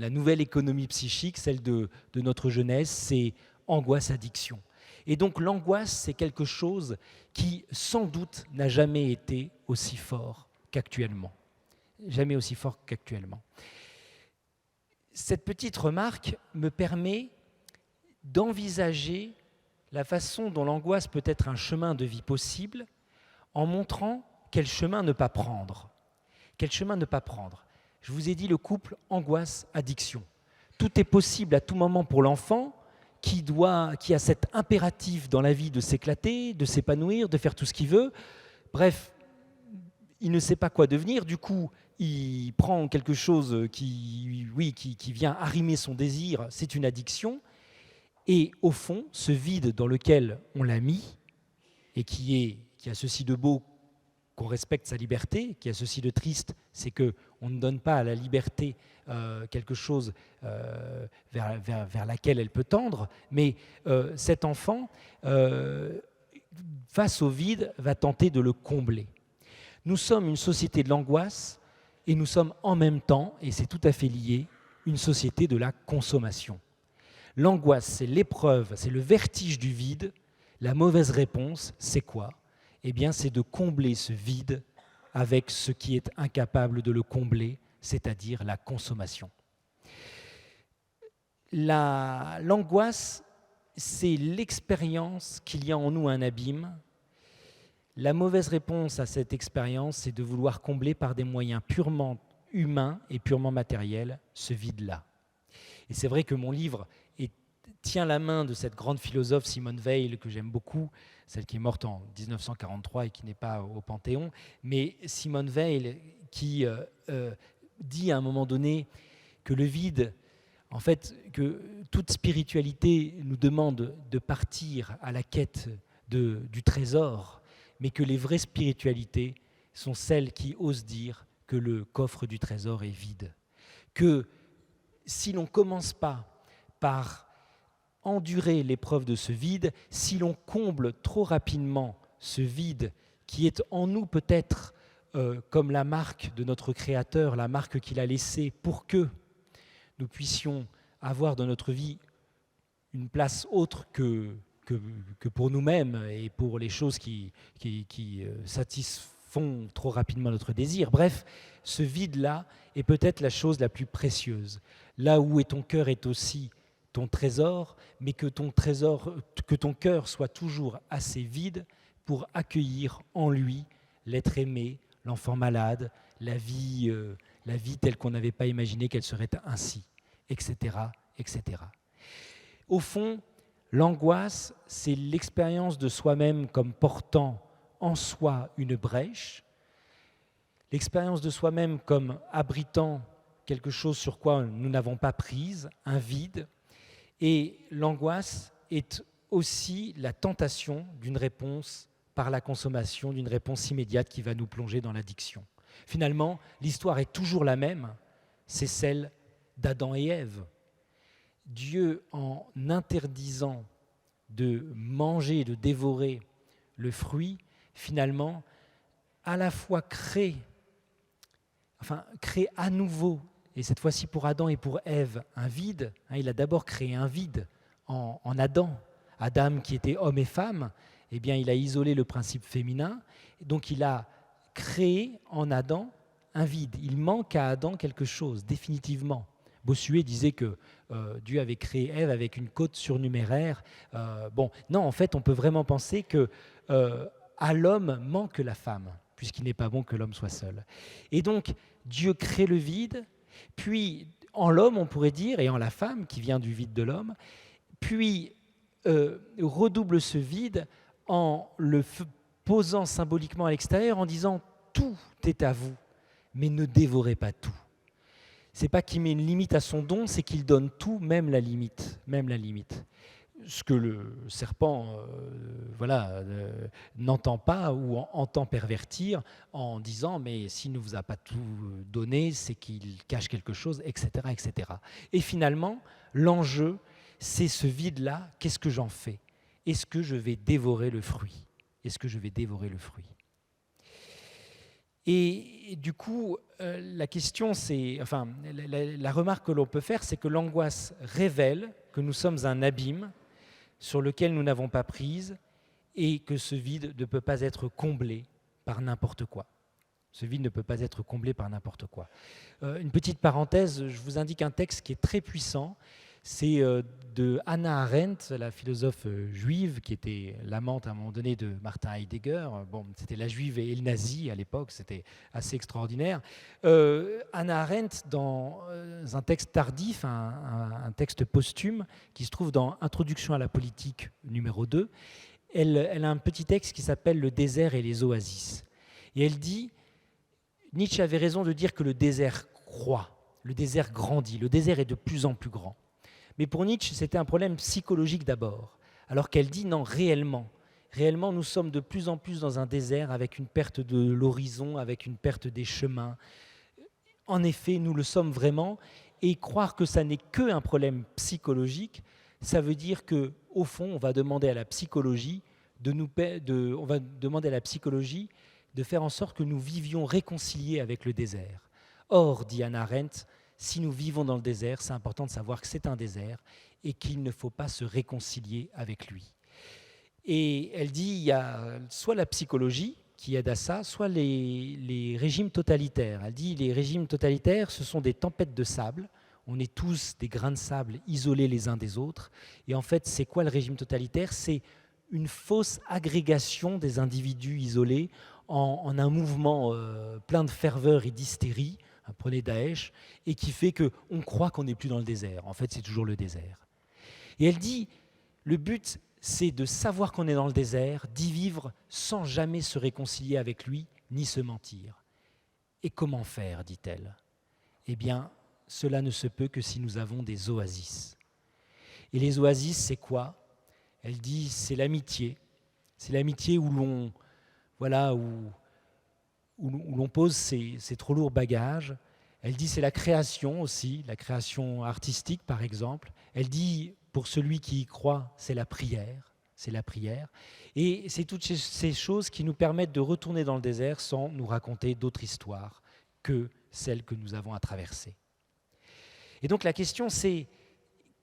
nouvelle économie psychique, celle de notre jeunesse, c'est angoisse, addiction. Et donc l'angoisse, c'est quelque chose qui, sans doute, n'a jamais été aussi fort qu'actuellement. Jamais aussi fort qu'actuellement. Cette petite remarque me permet d'envisager la façon dont l'angoisse peut être un chemin de vie possible en montrant quel chemin ne pas prendre. Quel chemin ne pas prendre. Je vous ai dit le couple angoisse-addiction. Tout est possible à tout moment pour l'enfant qui a cet impératif dans la vie de s'éclater, de s'épanouir, de faire tout ce qu'il veut. Bref, il ne sait pas quoi devenir, du coup, il prend quelque chose qui vient arrimer son désir, c'est une addiction. Et au fond, ce vide dans lequel on l'a mis, et qui a ceci de beau qu'on respecte sa liberté, qui a ceci de triste, c'est qu'on ne donne pas à la liberté quelque chose vers laquelle elle peut tendre, mais cet enfant, face au vide, va tenter de le combler. Nous sommes une société de l'angoisse et nous sommes en même temps, et c'est tout à fait lié, une société de la consommation. L'angoisse, c'est l'épreuve, c'est le vertige du vide. La mauvaise réponse, c'est quoi ? Eh bien, c'est de combler ce vide avec ce qui est incapable de le combler, c'est-à-dire la consommation. L'angoisse, c'est l'expérience qu'il y a en nous un abîme. La mauvaise réponse à cette expérience, c'est de vouloir combler par des moyens purement humains et purement matériels ce vide-là. Et c'est vrai que mon livre tient la main de cette grande philosophe Simone Weil, que j'aime beaucoup, celle qui est morte en 1943 et qui n'est pas au Panthéon, mais Simone Weil qui dit à un moment donné que le vide, en fait, que toute spiritualité nous demande de partir à la quête du trésor, mais que les vraies spiritualités sont celles qui osent dire que le coffre du trésor est vide. Que si l'on ne commence pas par endurer l'épreuve de ce vide, si l'on comble trop rapidement ce vide qui est en nous peut-être comme la marque de notre Créateur, la marque qu'il a laissée pour que nous puissions avoir dans notre vie une place autre que pour nous-mêmes et pour les choses qui satisfont trop rapidement notre désir. Bref, ce vide-là est peut-être la chose la plus précieuse. Là où est ton cœur est aussi ton trésor, mais que ton cœur soit toujours assez vide pour accueillir en lui l'être aimé, l'enfant malade, la vie telle qu'on n'avait pas imaginé qu'elle serait ainsi, etc., etc. Au fond, l'angoisse, c'est l'expérience de soi-même comme portant en soi une brèche, l'expérience de soi-même comme abritant quelque chose sur quoi nous n'avons pas prise, un vide. Et l'angoisse est aussi la tentation d'une réponse par la consommation, d'une réponse immédiate qui va nous plonger dans l'addiction. Finalement, l'histoire est toujours la même, c'est celle d'Adam et Ève. Dieu, en interdisant de manger, de dévorer le fruit, finalement, à la fois crée à nouveau, et cette fois-ci pour Adam et pour Ève, un vide. Il a d'abord créé un vide en Adam. Adam, qui était homme et femme, eh bien, il a isolé le principe féminin, donc il a créé en Adam un vide. Il manque à Adam quelque chose, définitivement. Bossuet disait que Dieu avait créé Ève avec une côte surnuméraire. Non, en fait, on peut vraiment penser que à l'homme manque la femme, puisqu'il n'est pas bon que l'homme soit seul. Et donc, Dieu crée le vide, puis en l'homme, on pourrait dire, et en la femme, qui vient du vide de l'homme, puis redouble ce vide en le posant symboliquement à l'extérieur, en disant « tout est à vous, mais ne dévorez pas tout ». C'est pas qu'il met une limite à son don, c'est qu'il donne tout, même la limite. Même la limite. ce que le serpent n'entend pas ou entend pervertir en disant mais s'il ne vous a pas tout donné, c'est qu'il cache quelque chose, etc., etc. Et finalement, l'enjeu, c'est ce vide-là, qu'est-ce que j'en fais? Est-ce que je vais dévorer le fruit? Est-ce que je vais dévorer le fruit? Et du coup, la question, c'est, enfin, la remarque que l'on peut faire, c'est que l'angoisse révèle que nous sommes un abîme sur lequel nous n'avons pas prise et que ce vide ne peut pas être comblé par n'importe quoi. Ce vide ne peut pas être comblé par n'importe quoi. Une petite parenthèse, je vous indique un texte qui est très puissant. C'est de Hannah Arendt, la philosophe juive, qui était l'amante à un moment donné de Martin Heidegger. Bon, c'était la juive et le nazi à l'époque, c'était assez extraordinaire. Hannah Arendt, dans un texte tardif, un texte posthume, qui se trouve dans Introduction à la politique numéro 2, elle a un petit texte qui s'appelle « Le désert et les oasis ». Et elle dit, Nietzsche avait raison de dire que le désert croît, le désert grandit, le désert est de plus en plus grand. Mais pour Nietzsche, c'était un problème psychologique d'abord, alors qu'elle dit non, réellement, nous sommes de plus en plus dans un désert avec une perte de l'horizon, avec une perte des chemins. En effet, nous le sommes vraiment, et croire que ça n'est qu'un problème psychologique, ça veut dire que, au fond, on va demander à la psychologie de faire en sorte que nous vivions réconciliés avec le désert. Or, dit Hannah Arendt, si nous vivons dans le désert, c'est important de savoir que c'est un désert et qu'il ne faut pas se réconcilier avec lui. Et elle dit, il y a soit la psychologie qui aide à ça, soit les régimes totalitaires. Elle dit, les régimes totalitaires, ce sont des tempêtes de sable. On est tous des grains de sable isolés les uns des autres. Et en fait, c'est quoi le régime totalitaire? C'est une fausse agrégation des individus isolés en un mouvement plein de ferveur et d'hystérie, prenez Daesh, et qui fait qu'on croit qu'on n'est plus dans le désert. En fait, c'est toujours le désert. Et elle dit, le but, c'est de savoir qu'on est dans le désert, d'y vivre sans jamais se réconcilier avec lui, ni se mentir. Et comment faire, dit-elle? Eh bien, cela ne se peut que si nous avons des oasis. Et les oasis, c'est quoi? Elle dit, c'est l'amitié. C'est l'amitié où l'on pose ses trop lourds bagages. Elle dit c'est la création aussi, la création artistique par exemple. Elle dit pour celui qui y croit, c'est la prière. Et c'est toutes ces choses qui nous permettent de retourner dans le désert sans nous raconter d'autres histoires que celles que nous avons à traverser. Et donc la question c'est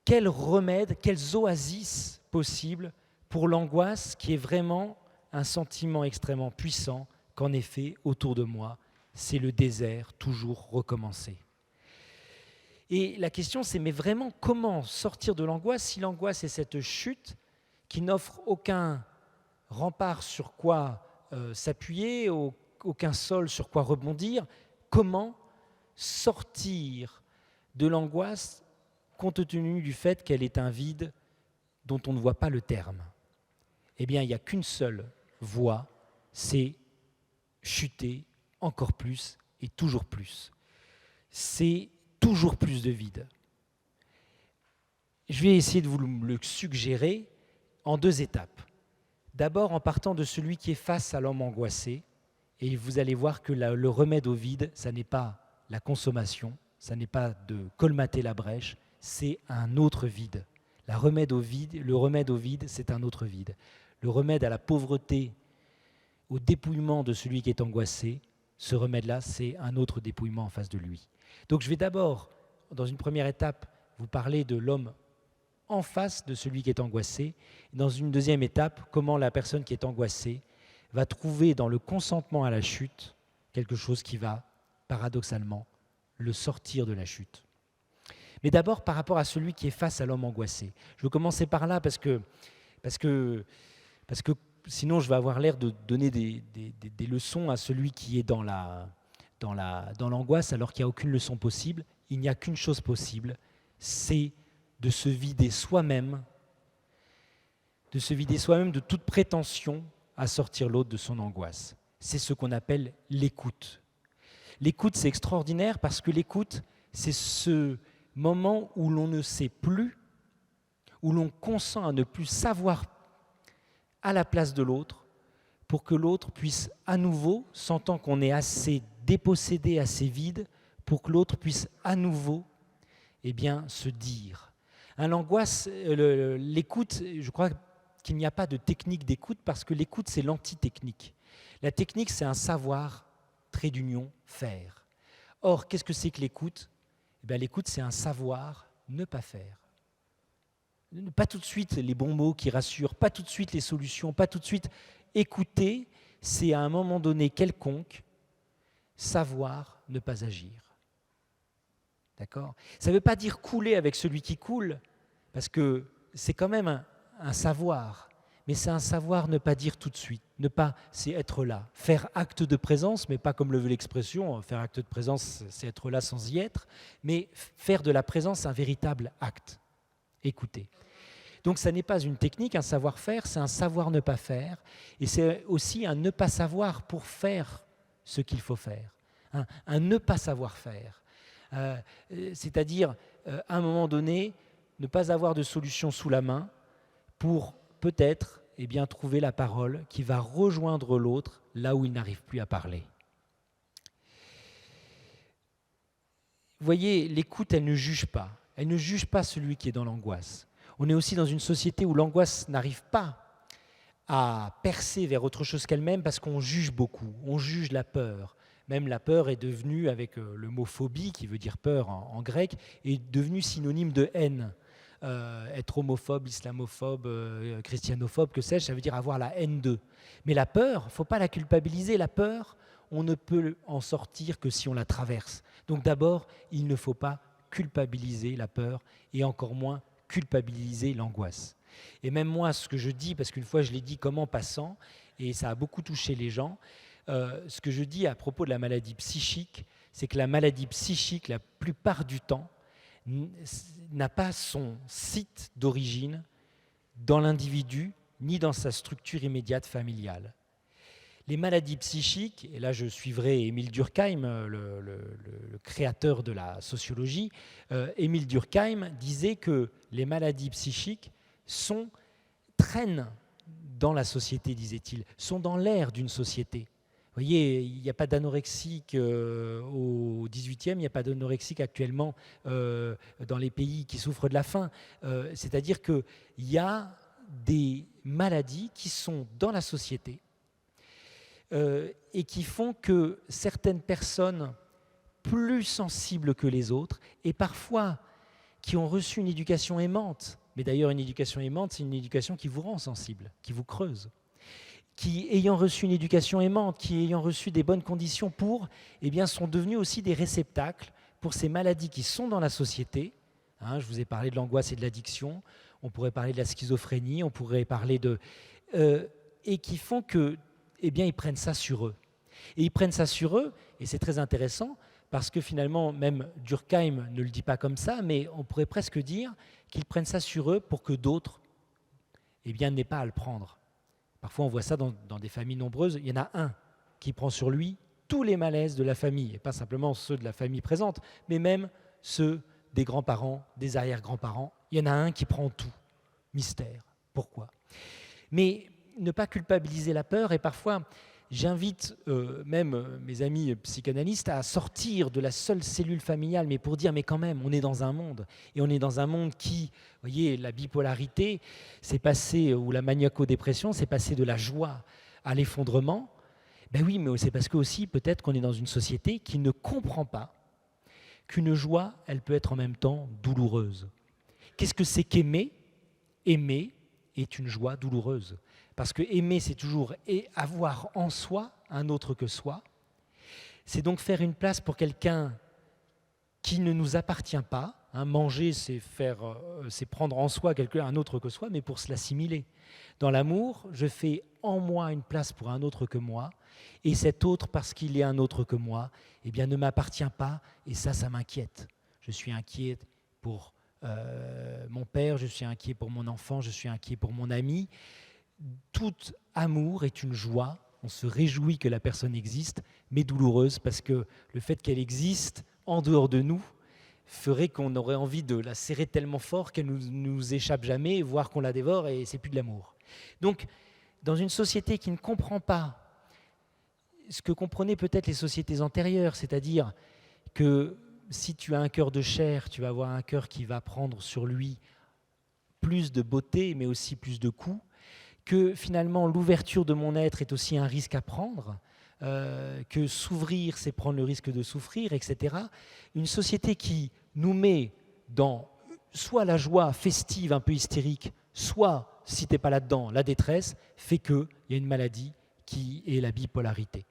quel remède, quelles oasis possibles pour l'angoisse qui est vraiment un sentiment extrêmement puissant qu'en effet, autour de moi, c'est le désert toujours recommencé. Et la question, c'est mais vraiment comment sortir de l'angoisse si l'angoisse est cette chute qui n'offre aucun rempart sur quoi s'appuyer, aucun sol sur quoi rebondir? Comment sortir de l'angoisse compte tenu du fait qu'elle est un vide dont on ne voit pas le terme? Eh bien, il n'y a qu'une seule voie, c'est chuter encore plus et toujours plus. C'est toujours plus de vide. Je vais essayer de vous le suggérer en 2 étapes. D'abord en partant de celui qui est face à l'homme angoissé, et vous allez voir que le remède au vide, ça n'est pas la consommation, ça n'est pas de colmater la brèche, c'est un autre vide. Le remède au vide, c'est un autre vide. Le remède à la pauvreté, au dépouillement de celui qui est angoissé, ce remède-là, c'est un autre dépouillement en face de lui. Donc je vais d'abord, dans une première étape, vous parler de l'homme en face de celui qui est angoissé. Dans une deuxième étape, comment la personne qui est angoissée va trouver dans le consentement à la chute quelque chose qui va, paradoxalement, le sortir de la chute. Mais d'abord, par rapport à celui qui est face à l'homme angoissé. Je vais commencer par là parce que sinon, je vais avoir l'air de donner des leçons à celui qui est dans l'angoisse alors qu'il n'y a aucune leçon possible. Il n'y a qu'une chose possible, c'est de se vider soi-même de toute prétention à sortir l'autre de son angoisse. C'est ce qu'on appelle l'écoute. L'écoute, c'est extraordinaire parce que l'écoute, c'est ce moment où l'on ne sait plus, où l'on consent à ne plus savoir à la place de l'autre, pour que l'autre puisse à nouveau, sentant qu'on est assez dépossédé, assez vide, pour que l'autre puisse à nouveau se dire. L'angoisse, l'écoute, je crois qu'il n'y a pas de technique d'écoute parce que l'écoute, c'est l'anti-technique. La technique, c'est un savoir, trait d'union, faire. Or, qu'est-ce que c'est que l'écoute ? L'écoute, c'est un savoir, ne pas faire. Pas tout de suite les bons mots qui rassurent, pas tout de suite les solutions, pas tout de suite. Écouter, c'est à un moment donné quelconque, savoir, ne pas agir. D'accord ? Ça ne veut pas dire couler avec celui qui coule, parce que c'est quand même un savoir, mais c'est un savoir ne pas dire tout de suite, c'est être là, faire acte de présence, mais pas comme le veut l'expression, faire acte de présence, c'est être là sans y être, mais faire de la présence un véritable acte, écouter. Donc ça n'est pas une technique, un savoir-faire, c'est un savoir ne pas faire, et c'est aussi un ne pas savoir pour faire ce qu'il faut faire, un ne pas savoir faire. C'est-à-dire, à un moment donné, ne pas avoir de solution sous la main pour peut-être trouver la parole qui va rejoindre l'autre là où il n'arrive plus à parler. Vous voyez, l'écoute, elle ne juge pas. Elle ne juge pas celui qui est dans l'angoisse. On est aussi dans une société où l'angoisse n'arrive pas à percer vers autre chose qu'elle-même parce qu'on juge beaucoup, on juge la peur. Même la peur est devenue, avec le mot phobie, qui veut dire peur en grec, est devenue synonyme de haine. Être homophobe, islamophobe, christianophobe, que sais-je, ça veut dire avoir la haine d'eux. Mais la peur, il ne faut pas la culpabiliser. La peur, on ne peut en sortir que si on la traverse. Donc d'abord, il ne faut pas culpabiliser la peur et encore moins culpabiliser l'angoisse. Et même moi, ce que je dis, parce qu'une fois je l'ai dit comme en passant, et ça a beaucoup touché les gens, ce que je dis à propos de la maladie psychique, c'est que la maladie psychique, la plupart du temps, n'a pas son site d'origine dans l'individu, ni dans sa structure immédiate familiale. Les maladies psychiques, et là je suivrai Émile Durkheim, le créateur de la sociologie, Émile Durkheim disait que les maladies psychiques traînent dans la société, disait-il, sont dans l'air d'une société. Vous voyez, il n'y a pas d'anorexique au XVIIIe, il n'y a pas d'anorexique actuellement dans les pays qui souffrent de la faim. C'est-à-dire qu'il y a des maladies qui sont dans la société et qui font que certaines personnes plus sensibles que les autres, et parfois qui ont reçu une éducation aimante, mais d'ailleurs une éducation aimante, c'est une éducation qui vous rend sensible, qui vous creuse, qui, ayant reçu une éducation aimante, qui ayant reçu des bonnes conditions pour, sont devenus aussi des réceptacles pour ces maladies qui sont dans la société. Je vous ai parlé de l'angoisse et de l'addiction, on pourrait parler de la schizophrénie, on pourrait parler et qui font que, ils prennent ça sur eux. Et ils prennent ça sur eux, et c'est très intéressant, parce que finalement, même Durkheim ne le dit pas comme ça, mais on pourrait presque dire qu'ils prennent ça sur eux pour que d'autres n'aient pas à le prendre. Parfois, on voit ça dans des familles nombreuses. Il y en a un qui prend sur lui tous les malaises de la famille, et pas simplement ceux de la famille présente, mais même ceux des grands-parents, des arrière-grands-parents. Il y en a un qui prend tout. Mystère. Pourquoi ? Mais ne pas culpabiliser la peur, et parfois, j'invite même mes amis psychanalystes à sortir de la seule cellule familiale, mais pour dire, mais quand même, on est dans un monde. Et on est dans un monde qui, vous voyez, la bipolarité, c'est passé, ou la maniaco-dépression, c'est passé de la joie à l'effondrement. Ben oui, mais c'est parce que aussi, peut-être qu'on est dans une société qui ne comprend pas qu'une joie, elle peut être en même temps douloureuse. Qu'est-ce que c'est qu'aimer ? Aimer est une joie douloureuse. Parce que aimer, c'est toujours avoir en soi un autre que soi. C'est donc faire une place pour quelqu'un qui ne nous appartient pas. Manger, c'est prendre en soi un autre que soi, mais pour se l'assimiler. Dans l'amour, je fais en moi une place pour un autre que moi, et cet autre, parce qu'il est un autre que moi, ne m'appartient pas, et ça m'inquiète. Je suis inquiet pour mon père, je suis inquiet pour mon enfant, je suis inquiet pour mon ami. Tout amour est une joie, on se réjouit que la personne existe, mais douloureuse, parce que le fait qu'elle existe en dehors de nous, ferait qu'on aurait envie de la serrer tellement fort qu'elle nous échappe jamais, voire qu'on la dévore et c'est plus de l'amour. Donc, dans une société qui ne comprend pas ce que comprenaient peut-être les sociétés antérieures, c'est-à-dire que si tu as un cœur de chair, tu vas avoir un cœur qui va prendre sur lui plus de beauté, mais aussi plus de coups, que finalement l'ouverture de mon être est aussi un risque à prendre, que s'ouvrir, c'est prendre le risque de souffrir, etc. Une société qui nous met dans soit la joie festive un peu hystérique, soit, si tu n'es pas là-dedans, la détresse, fait qu'il y a une maladie qui est la bipolarité.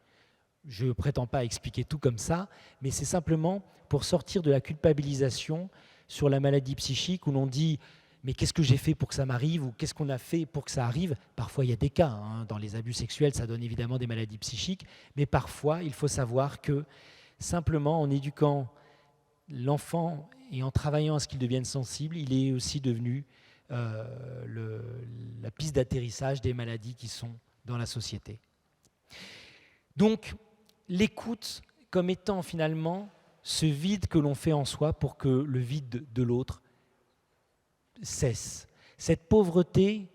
Je ne prétends pas expliquer tout comme ça, mais c'est simplement pour sortir de la culpabilisation sur la maladie psychique où l'on dit « mais qu'est-ce que j'ai fait pour que ça m'arrive » ou « qu'est-ce qu'on a fait pour que ça arrive ?» Parfois, il y a des cas. Dans les abus sexuels, ça donne évidemment des maladies psychiques, mais parfois, il faut savoir que simplement en éduquant l'enfant et en travaillant à ce qu'il devienne sensible, il est aussi devenu la piste d'atterrissage des maladies qui sont dans la société. Donc, l'écoute comme étant finalement ce vide que l'on fait en soi pour que le vide de l'autre cesse. Cette pauvreté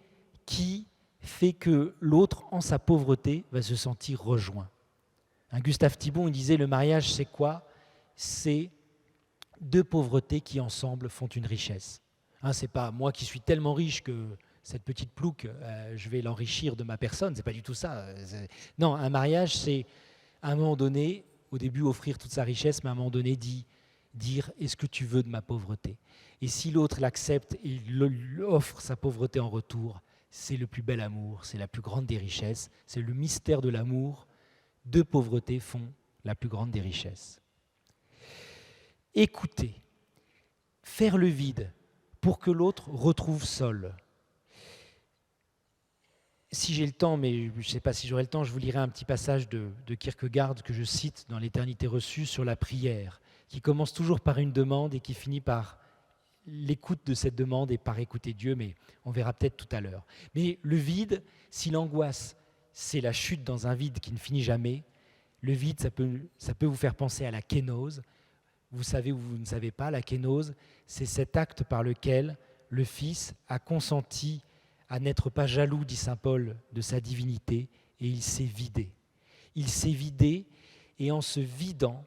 qui fait que l'autre, en sa pauvreté, va se sentir rejoint. Gustave Thibon il disait, le mariage, c'est quoi ? C'est deux pauvretés qui ensemble font une richesse. C'est pas moi qui suis tellement riche que cette petite plouque, je vais l'enrichir de ma personne, c'est pas du tout ça. Non, un mariage, c'est à un moment donné, au début offrir toute sa richesse, mais à un moment donné dire est-ce que tu veux de ma pauvreté ? Et si l'autre l'accepte et il offre sa pauvreté en retour, c'est le plus bel amour, c'est la plus grande des richesses, c'est le mystère de l'amour. Deux pauvretés font la plus grande des richesses. Écouter, faire le vide pour que l'autre retrouve sol. Si j'ai le temps, mais je ne sais pas si j'aurai le temps, je vous lirai un petit passage de Kierkegaard que je cite dans l'Éternité reçue sur la prière, qui commence toujours par une demande et qui finit par l'écoute de cette demande et par écouter Dieu, mais on verra peut-être tout à l'heure. Mais le vide, si l'angoisse, c'est la chute dans un vide qui ne finit jamais, le vide, ça peut vous faire penser à la kénose. Vous savez ou vous ne savez pas, la kénose, c'est cet acte par lequel le Fils a consenti à n'être pas jaloux, dit saint Paul, de sa divinité, et il s'est vidé. Il s'est vidé, et en se vidant,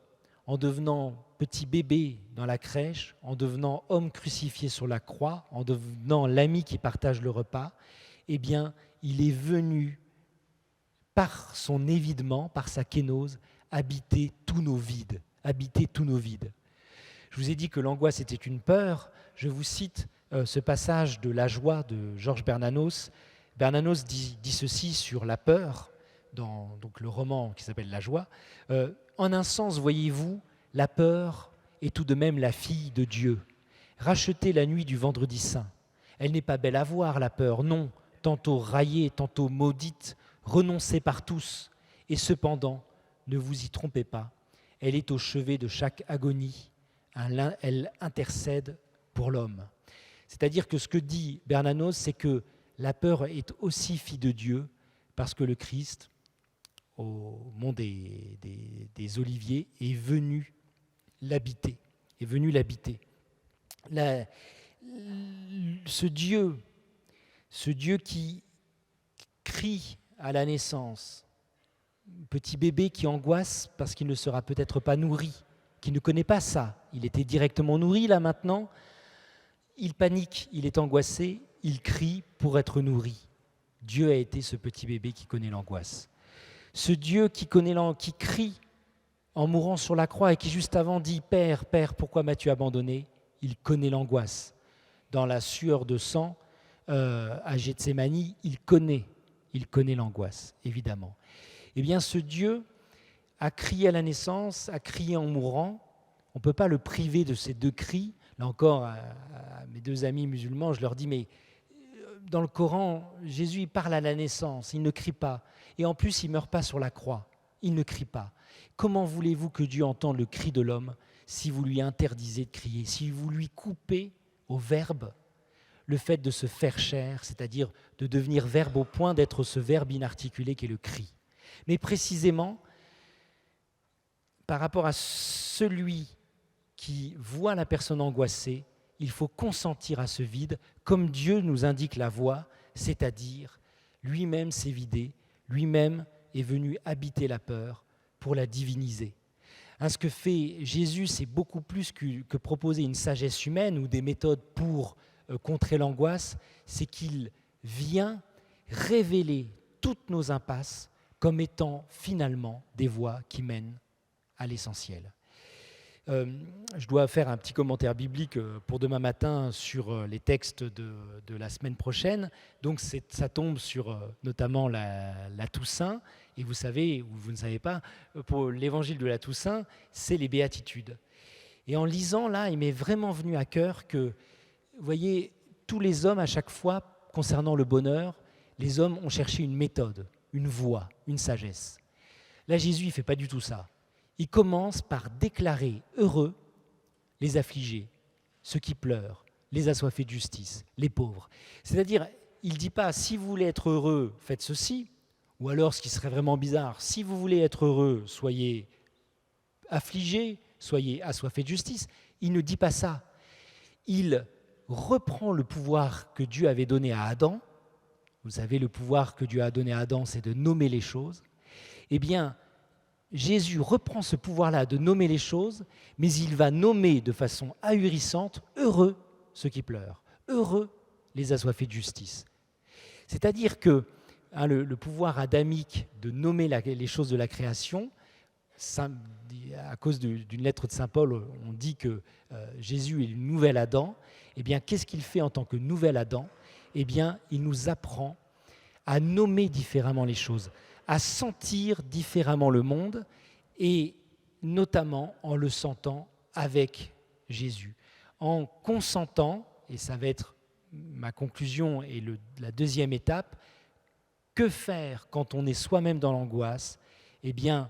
en devenant petit bébé dans la crèche, en devenant homme crucifié sur la croix, en devenant l'ami qui partage le repas, eh bien, il est venu, par son évidement, par sa kénose, habiter tous nos vides. Je vous ai dit que l'angoisse était une peur. Je vous cite ce passage de La joie de Georges Bernanos. Bernanos dit ceci sur la peur, dans donc, le roman qui s'appelle La joie. En un sens, voyez-vous, la peur est tout de même la fille de Dieu, rachetée la nuit du vendredi saint. Elle n'est pas belle à voir, la peur, non, tantôt raillée, tantôt maudite, renoncée par tous. Et cependant, ne vous y trompez pas, elle est au chevet de chaque agonie. Elle intercède pour l'homme. C'est-à-dire que ce que dit Bernanos, c'est que la peur est aussi fille de Dieu parce que le Christ, au mont des Oliviers, est venu l'habiter. Ce Dieu qui crie à la naissance, petit bébé qui angoisse parce qu'il ne sera peut-être pas nourri, qui ne connaît pas ça. Il était directement nourri, là maintenant, il panique, il est angoissé, il crie pour être nourri. Dieu a été ce petit bébé qui connaît l'angoisse. Ce Dieu qui crie en mourant sur la croix et qui juste avant dit « Père, Père, pourquoi m'as-tu abandonné ?» Il connaît l'angoisse. Dans la sueur de sang, à Gethsémani, il connaît l'angoisse, évidemment. Eh bien, ce Dieu a crié à la naissance, a crié en mourant. On ne peut pas le priver de ces deux cris. Là encore, à mes deux amis musulmans, je leur dis, mais dans le Coran, Jésus il parle à la naissance, il ne crie pas. Et en plus, il ne meurt pas sur la croix, il ne crie pas. Comment voulez-vous que Dieu entende le cri de l'homme si vous lui interdisez de crier, si vous lui coupez au verbe le fait de se faire chair, c'est-à-dire de devenir verbe au point d'être ce verbe inarticulé qui est le cri. Mais précisément, par rapport à celui qui voit la personne angoissée, il faut consentir à ce vide, comme Dieu nous indique la voie, c'est-à-dire lui-même s'est vidé, lui-même est venu habiter la peur pour la diviniser. Ce que fait Jésus, c'est beaucoup plus que proposer une sagesse humaine ou des méthodes pour contrer l'angoisse, c'est qu'il vient révéler toutes nos impasses comme étant finalement des voies qui mènent à l'essentiel. Je dois faire un petit commentaire biblique pour demain matin sur les textes de la semaine prochaine. Donc ça tombe sur notamment la Toussaint. Et vous savez, ou vous ne savez pas, pour l'évangile de la Toussaint, c'est les béatitudes. Et en lisant là, il m'est vraiment venu à cœur que, vous voyez, tous les hommes à chaque fois, concernant le bonheur, les hommes ont cherché une méthode, une voie, une sagesse. Là, Jésus, il ne fait pas du tout ça. Il commence par déclarer heureux les affligés, ceux qui pleurent, les assoiffés de justice, les pauvres. C'est-à-dire, il ne dit pas, si vous voulez être heureux, faites ceci, ou alors, ce qui serait vraiment bizarre, si vous voulez être heureux, soyez affligés, soyez assoiffés de justice. Il ne dit pas ça. Il reprend le pouvoir que Dieu avait donné à Adam. Vous savez, le pouvoir que Dieu a donné à Adam, c'est de nommer les choses. Eh bien, Jésus reprend ce pouvoir-là de nommer les choses, mais il va nommer de façon ahurissante heureux ceux qui pleurent, heureux les assoiffés de justice. C'est-à-dire que le pouvoir adamique de nommer les choses de la création, à cause d'une lettre de saint Paul, on dit que Jésus est le nouvel Adam. Eh bien, qu'est-ce qu'il fait en tant que nouvel Adam ? Eh bien, il nous apprend à nommer différemment les choses, à sentir différemment le monde, et notamment en le sentant avec Jésus, en consentant, et ça va être ma conclusion et la deuxième étape, que faire quand on est soi-même dans l'angoisse ? Eh bien,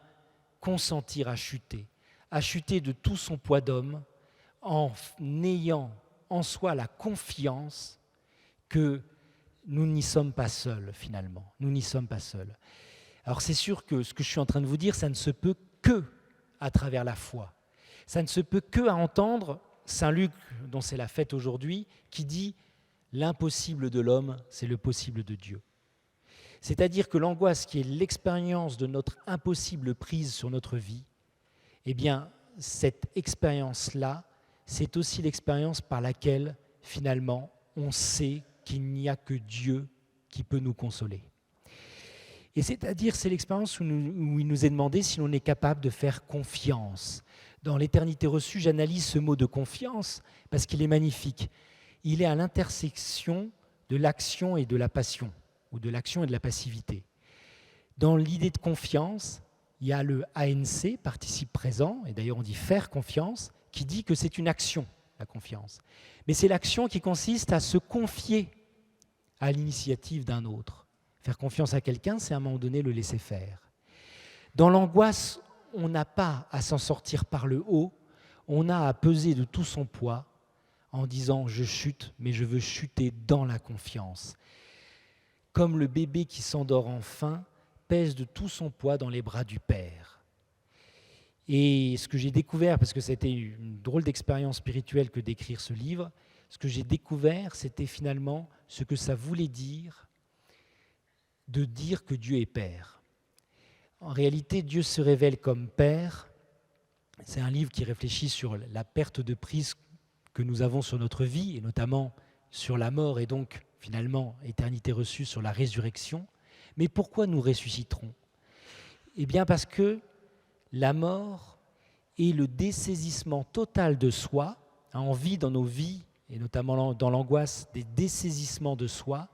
consentir à chuter de tout son poids d'homme, en ayant en soi la confiance que nous n'y sommes pas seuls, finalement. Nous n'y sommes pas seuls. Alors c'est sûr que ce que je suis en train de vous dire, ça ne se peut que à travers la foi. Ça ne se peut que à entendre saint Luc, dont c'est la fête aujourd'hui, qui dit « L'impossible de l'homme, c'est le possible de Dieu ». C'est-à-dire que l'angoisse, qui est l'expérience de notre impossible prise sur notre vie, eh bien, cette expérience-là, c'est aussi l'expérience par laquelle, finalement, on sait qu'il n'y a que Dieu qui peut nous consoler. Et c'est-à-dire, c'est l'expérience où il nous est demandé si l'on est capable de faire confiance. Dans l'éternité reçue, j'analyse ce mot de confiance parce qu'il est magnifique. Il est à l'intersection de l'action et de la passion, ou de l'action et de la passivité. Dans l'idée de confiance, il y a le ANC, participe présent, et d'ailleurs on dit faire confiance, qui dit que c'est une action, la confiance. Mais c'est l'action qui consiste à se confier à l'initiative d'un autre. Faire confiance à quelqu'un, c'est à un moment donné le laisser faire. Dans l'angoisse, on n'a pas à s'en sortir par le haut, on a à peser de tout son poids en disant « je chute, mais je veux chuter dans la confiance ». Comme le bébé qui s'endort enfin pèse de tout son poids dans les bras du Père. Et ce que j'ai découvert, parce que c'était une drôle d'expérience spirituelle que d'écrire ce livre, ce que j'ai découvert, c'était finalement ce que ça voulait dire de dire que Dieu est Père. En réalité, Dieu se révèle comme Père. C'est un livre qui réfléchit sur la perte de prise que nous avons sur notre vie, et notamment sur la mort, et donc finalement, éternité reçue, sur la résurrection. Mais pourquoi nous ressusciterons ? Eh bien parce que la mort est le dessaisissement total de soi. On vit dans nos vies, et notamment dans l'angoisse, des dessaisissements de soi.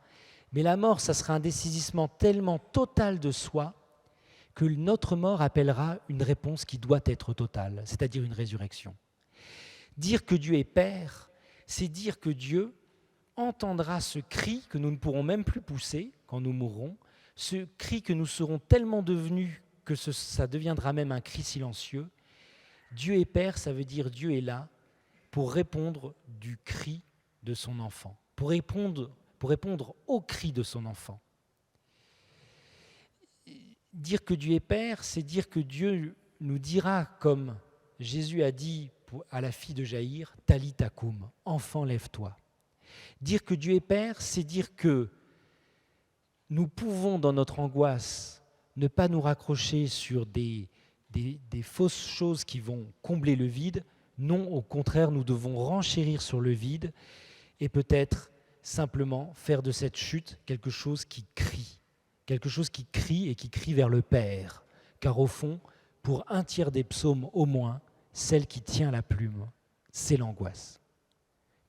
Mais la mort, ça sera un dessaisissement tellement total de soi que notre mort appellera une réponse qui doit être totale, c'est-à-dire une résurrection. Dire que Dieu est Père, c'est dire que Dieu entendra ce cri que nous ne pourrons même plus pousser quand nous mourrons, ce cri que nous serons tellement devenus que ça deviendra même un cri silencieux. Dieu est Père, ça veut dire Dieu est là pour répondre du cri de son enfant, pour répondre au cri de son enfant. Dire que Dieu est Père, c'est dire que Dieu nous dira, comme Jésus a dit à la fille de Jaïr, Talitha koum, enfant, lève-toi. Dire que Dieu est Père, c'est dire que nous pouvons, dans notre angoisse, ne pas nous raccrocher sur des fausses choses qui vont combler le vide. Non, au contraire, nous devons renchérir sur le vide et peut-être simplement faire de cette chute quelque chose qui crie et qui crie vers le Père. Car au fond, pour un tiers des psaumes au moins, celle qui tient la plume, c'est l'angoisse.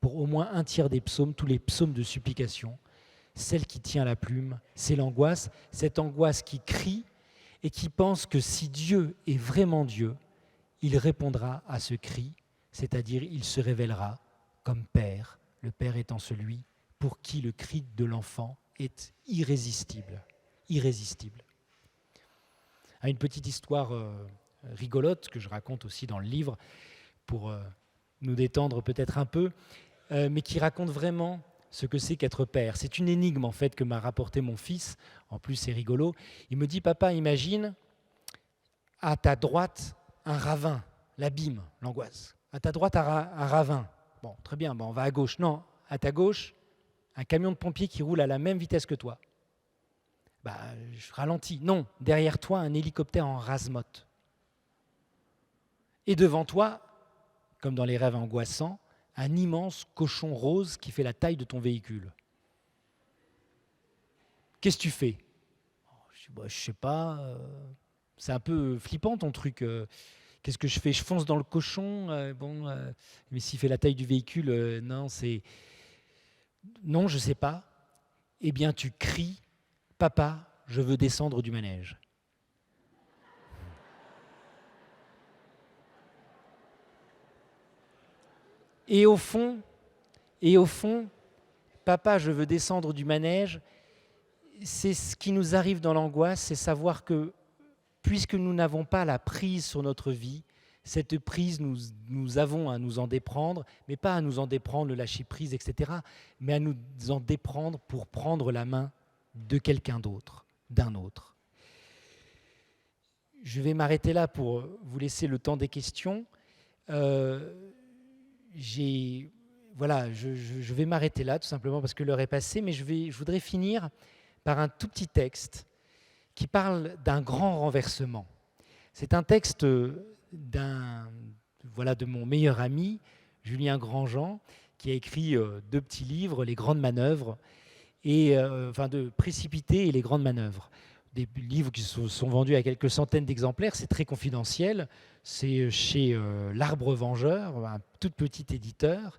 Pour au moins un tiers des psaumes, tous les psaumes de supplication, celle qui tient la plume, c'est l'angoisse, cette angoisse qui crie et qui pense que si Dieu est vraiment Dieu, il répondra à ce cri, c'est-à-dire il se révélera comme Père, le Père étant celui pour qui le cri de l'enfant est irrésistible. Irrésistible. Une petite histoire rigolote que je raconte aussi dans le livre pour nous détendre peut-être un peu, mais qui raconte vraiment ce que c'est qu'être père. C'est une énigme en fait que m'a rapporté mon fils. En plus, c'est rigolo. Il me dit, papa, imagine à ta droite un ravin, l'abîme, l'angoisse. À ta droite un ravin. Bon, très bien, on va à gauche. Non, à ta gauche, un camion de pompiers qui roule à la même vitesse que toi. Je ralentis. Non, derrière toi, un hélicoptère en rase-motte. Et devant toi, comme dans les rêves angoissants, un immense cochon rose qui fait la taille de ton véhicule. Qu'est-ce que tu fais ? Je sais pas, c'est un peu flippant ton truc. Qu'est-ce que je fais ? Je fonce dans le cochon, mais s'il fait la taille du véhicule, non, je sais pas. Eh bien, tu cries, papa, je veux descendre du manège. Et au fond, papa, je veux descendre du manège, c'est ce qui nous arrive dans l'angoisse, c'est savoir que puisque nous n'avons pas la prise sur notre vie, cette prise, nous avons à nous en déprendre, mais pas à nous en déprendre, le lâcher prise, etc., mais à nous en déprendre pour prendre la main de quelqu'un d'autre, d'un autre. Je vais m'arrêter là pour vous laisser le temps des questions. Je vais m'arrêter là tout simplement parce que l'heure est passée, mais je voudrais finir par un tout petit texte qui parle d'un grand renversement. C'est un texte de mon meilleur ami, Julien Grandjean, qui a écrit 2 petits livres, Les Grandes Manœuvres, de Précipiter et Les Grandes Manœuvres. Des livres qui sont vendus à quelques centaines d'exemplaires, c'est très confidentiel, c'est chez L'Arbre Vengeur, un tout petit éditeur,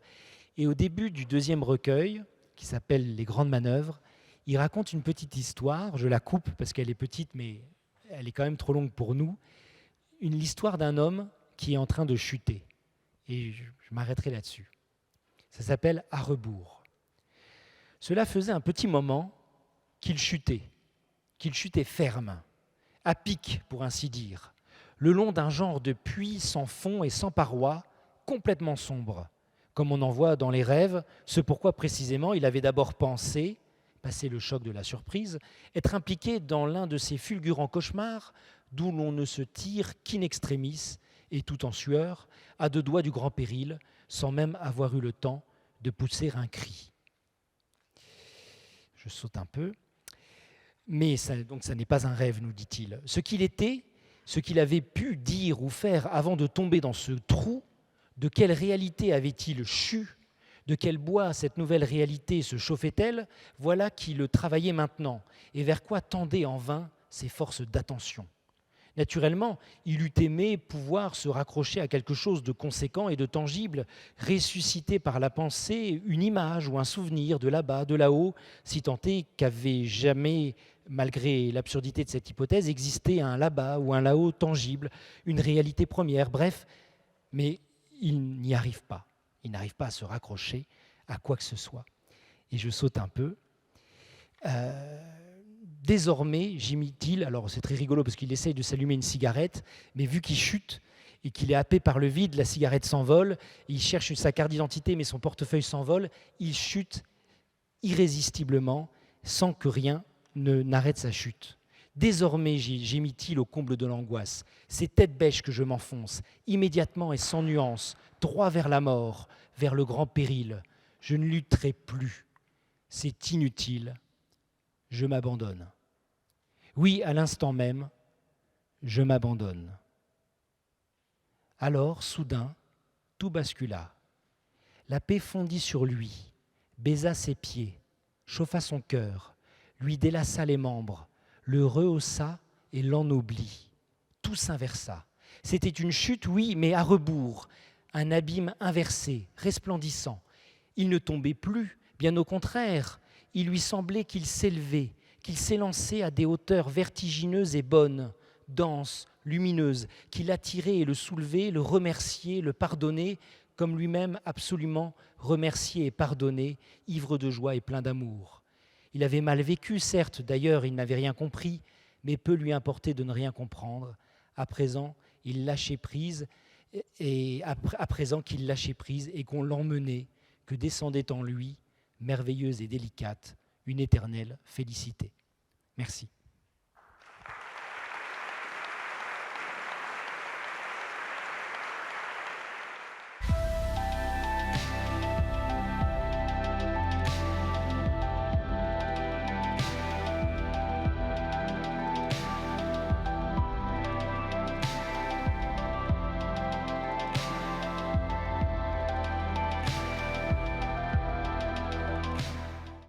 et au début du 2e recueil, qui s'appelle Les Grandes Manœuvres, il raconte une petite histoire, je la coupe parce qu'elle est petite, mais elle est quand même trop longue pour nous, l'histoire d'un homme qui est en train de chuter, et je m'arrêterai là-dessus. Ça s'appelle À rebours. Cela faisait un petit moment qu'il chutait ferme, à pic pour ainsi dire, le long d'un genre de puits sans fond et sans parois, complètement sombre, comme on en voit dans les rêves, ce pourquoi précisément il avait d'abord pensé, passé le choc de la surprise, être impliqué dans l'un de ces fulgurants cauchemars d'où l'on ne se tire qu'in extremis et tout en sueur, à 2 doigts du grand péril, sans même avoir eu le temps de pousser un cri. Je saute un peu. Mais ça n'est pas un rêve, nous dit-il. Ce qu'il était, ce qu'il avait pu dire ou faire avant de tomber dans ce trou, de quelle réalité avait-il chu ? De quel bois cette nouvelle réalité se chauffait-elle ? Voilà qui le travaillait maintenant, et vers quoi tendaient en vain ses forces d'attention. Naturellement, il eût aimé pouvoir se raccrocher à quelque chose de conséquent et de tangible, ressusciter par la pensée une image ou un souvenir de là-bas, de là-haut, si tant est qu'avait jamais, malgré l'absurdité de cette hypothèse, existé un là-bas ou un là-haut tangible, une réalité première, bref, mais il n'y arrive pas. Il n'arrive pas à se raccrocher à quoi que ce soit. Et je saute un peu. Désormais, j'imite-t-il, alors c'est très rigolo parce qu'il essaye de s'allumer une cigarette, mais vu qu'il chute et qu'il est happé par le vide, la cigarette s'envole, il cherche sa carte d'identité mais son portefeuille s'envole, il chute irrésistiblement sans que rien n'arrête sa chute. Désormais, gémit-il au comble de l'angoisse, c'est tête bêche que je m'enfonce, immédiatement et sans nuance, droit vers la mort, vers le grand péril. Je ne lutterai plus. C'est inutile. Je m'abandonne. Oui, à l'instant même, je m'abandonne. Alors, soudain, tout bascula. La paix fondit sur lui, baisa ses pieds, chauffa son cœur, lui délaça les membres, le rehaussa et l'ennoblit. Tout s'inversa. C'était une chute, oui, mais à rebours, un abîme inversé, resplendissant. Il ne tombait plus, bien au contraire, il lui semblait qu'il s'élevait, qu'il s'élançait à des hauteurs vertigineuses et bonnes, denses, lumineuses, qu'il attirait et le soulevait, le remerciait, le pardonnait, comme lui-même absolument remercié et pardonné, ivre de joie et plein d'amour. Il avait mal vécu, certes, d'ailleurs il n'avait rien compris, mais peu lui importait de ne rien comprendre. À présent, il lâchait prise, et à présent qu'il lâchait prise et qu'on l'emmenait, que descendait en lui, merveilleuse et délicate, une éternelle félicité. Merci.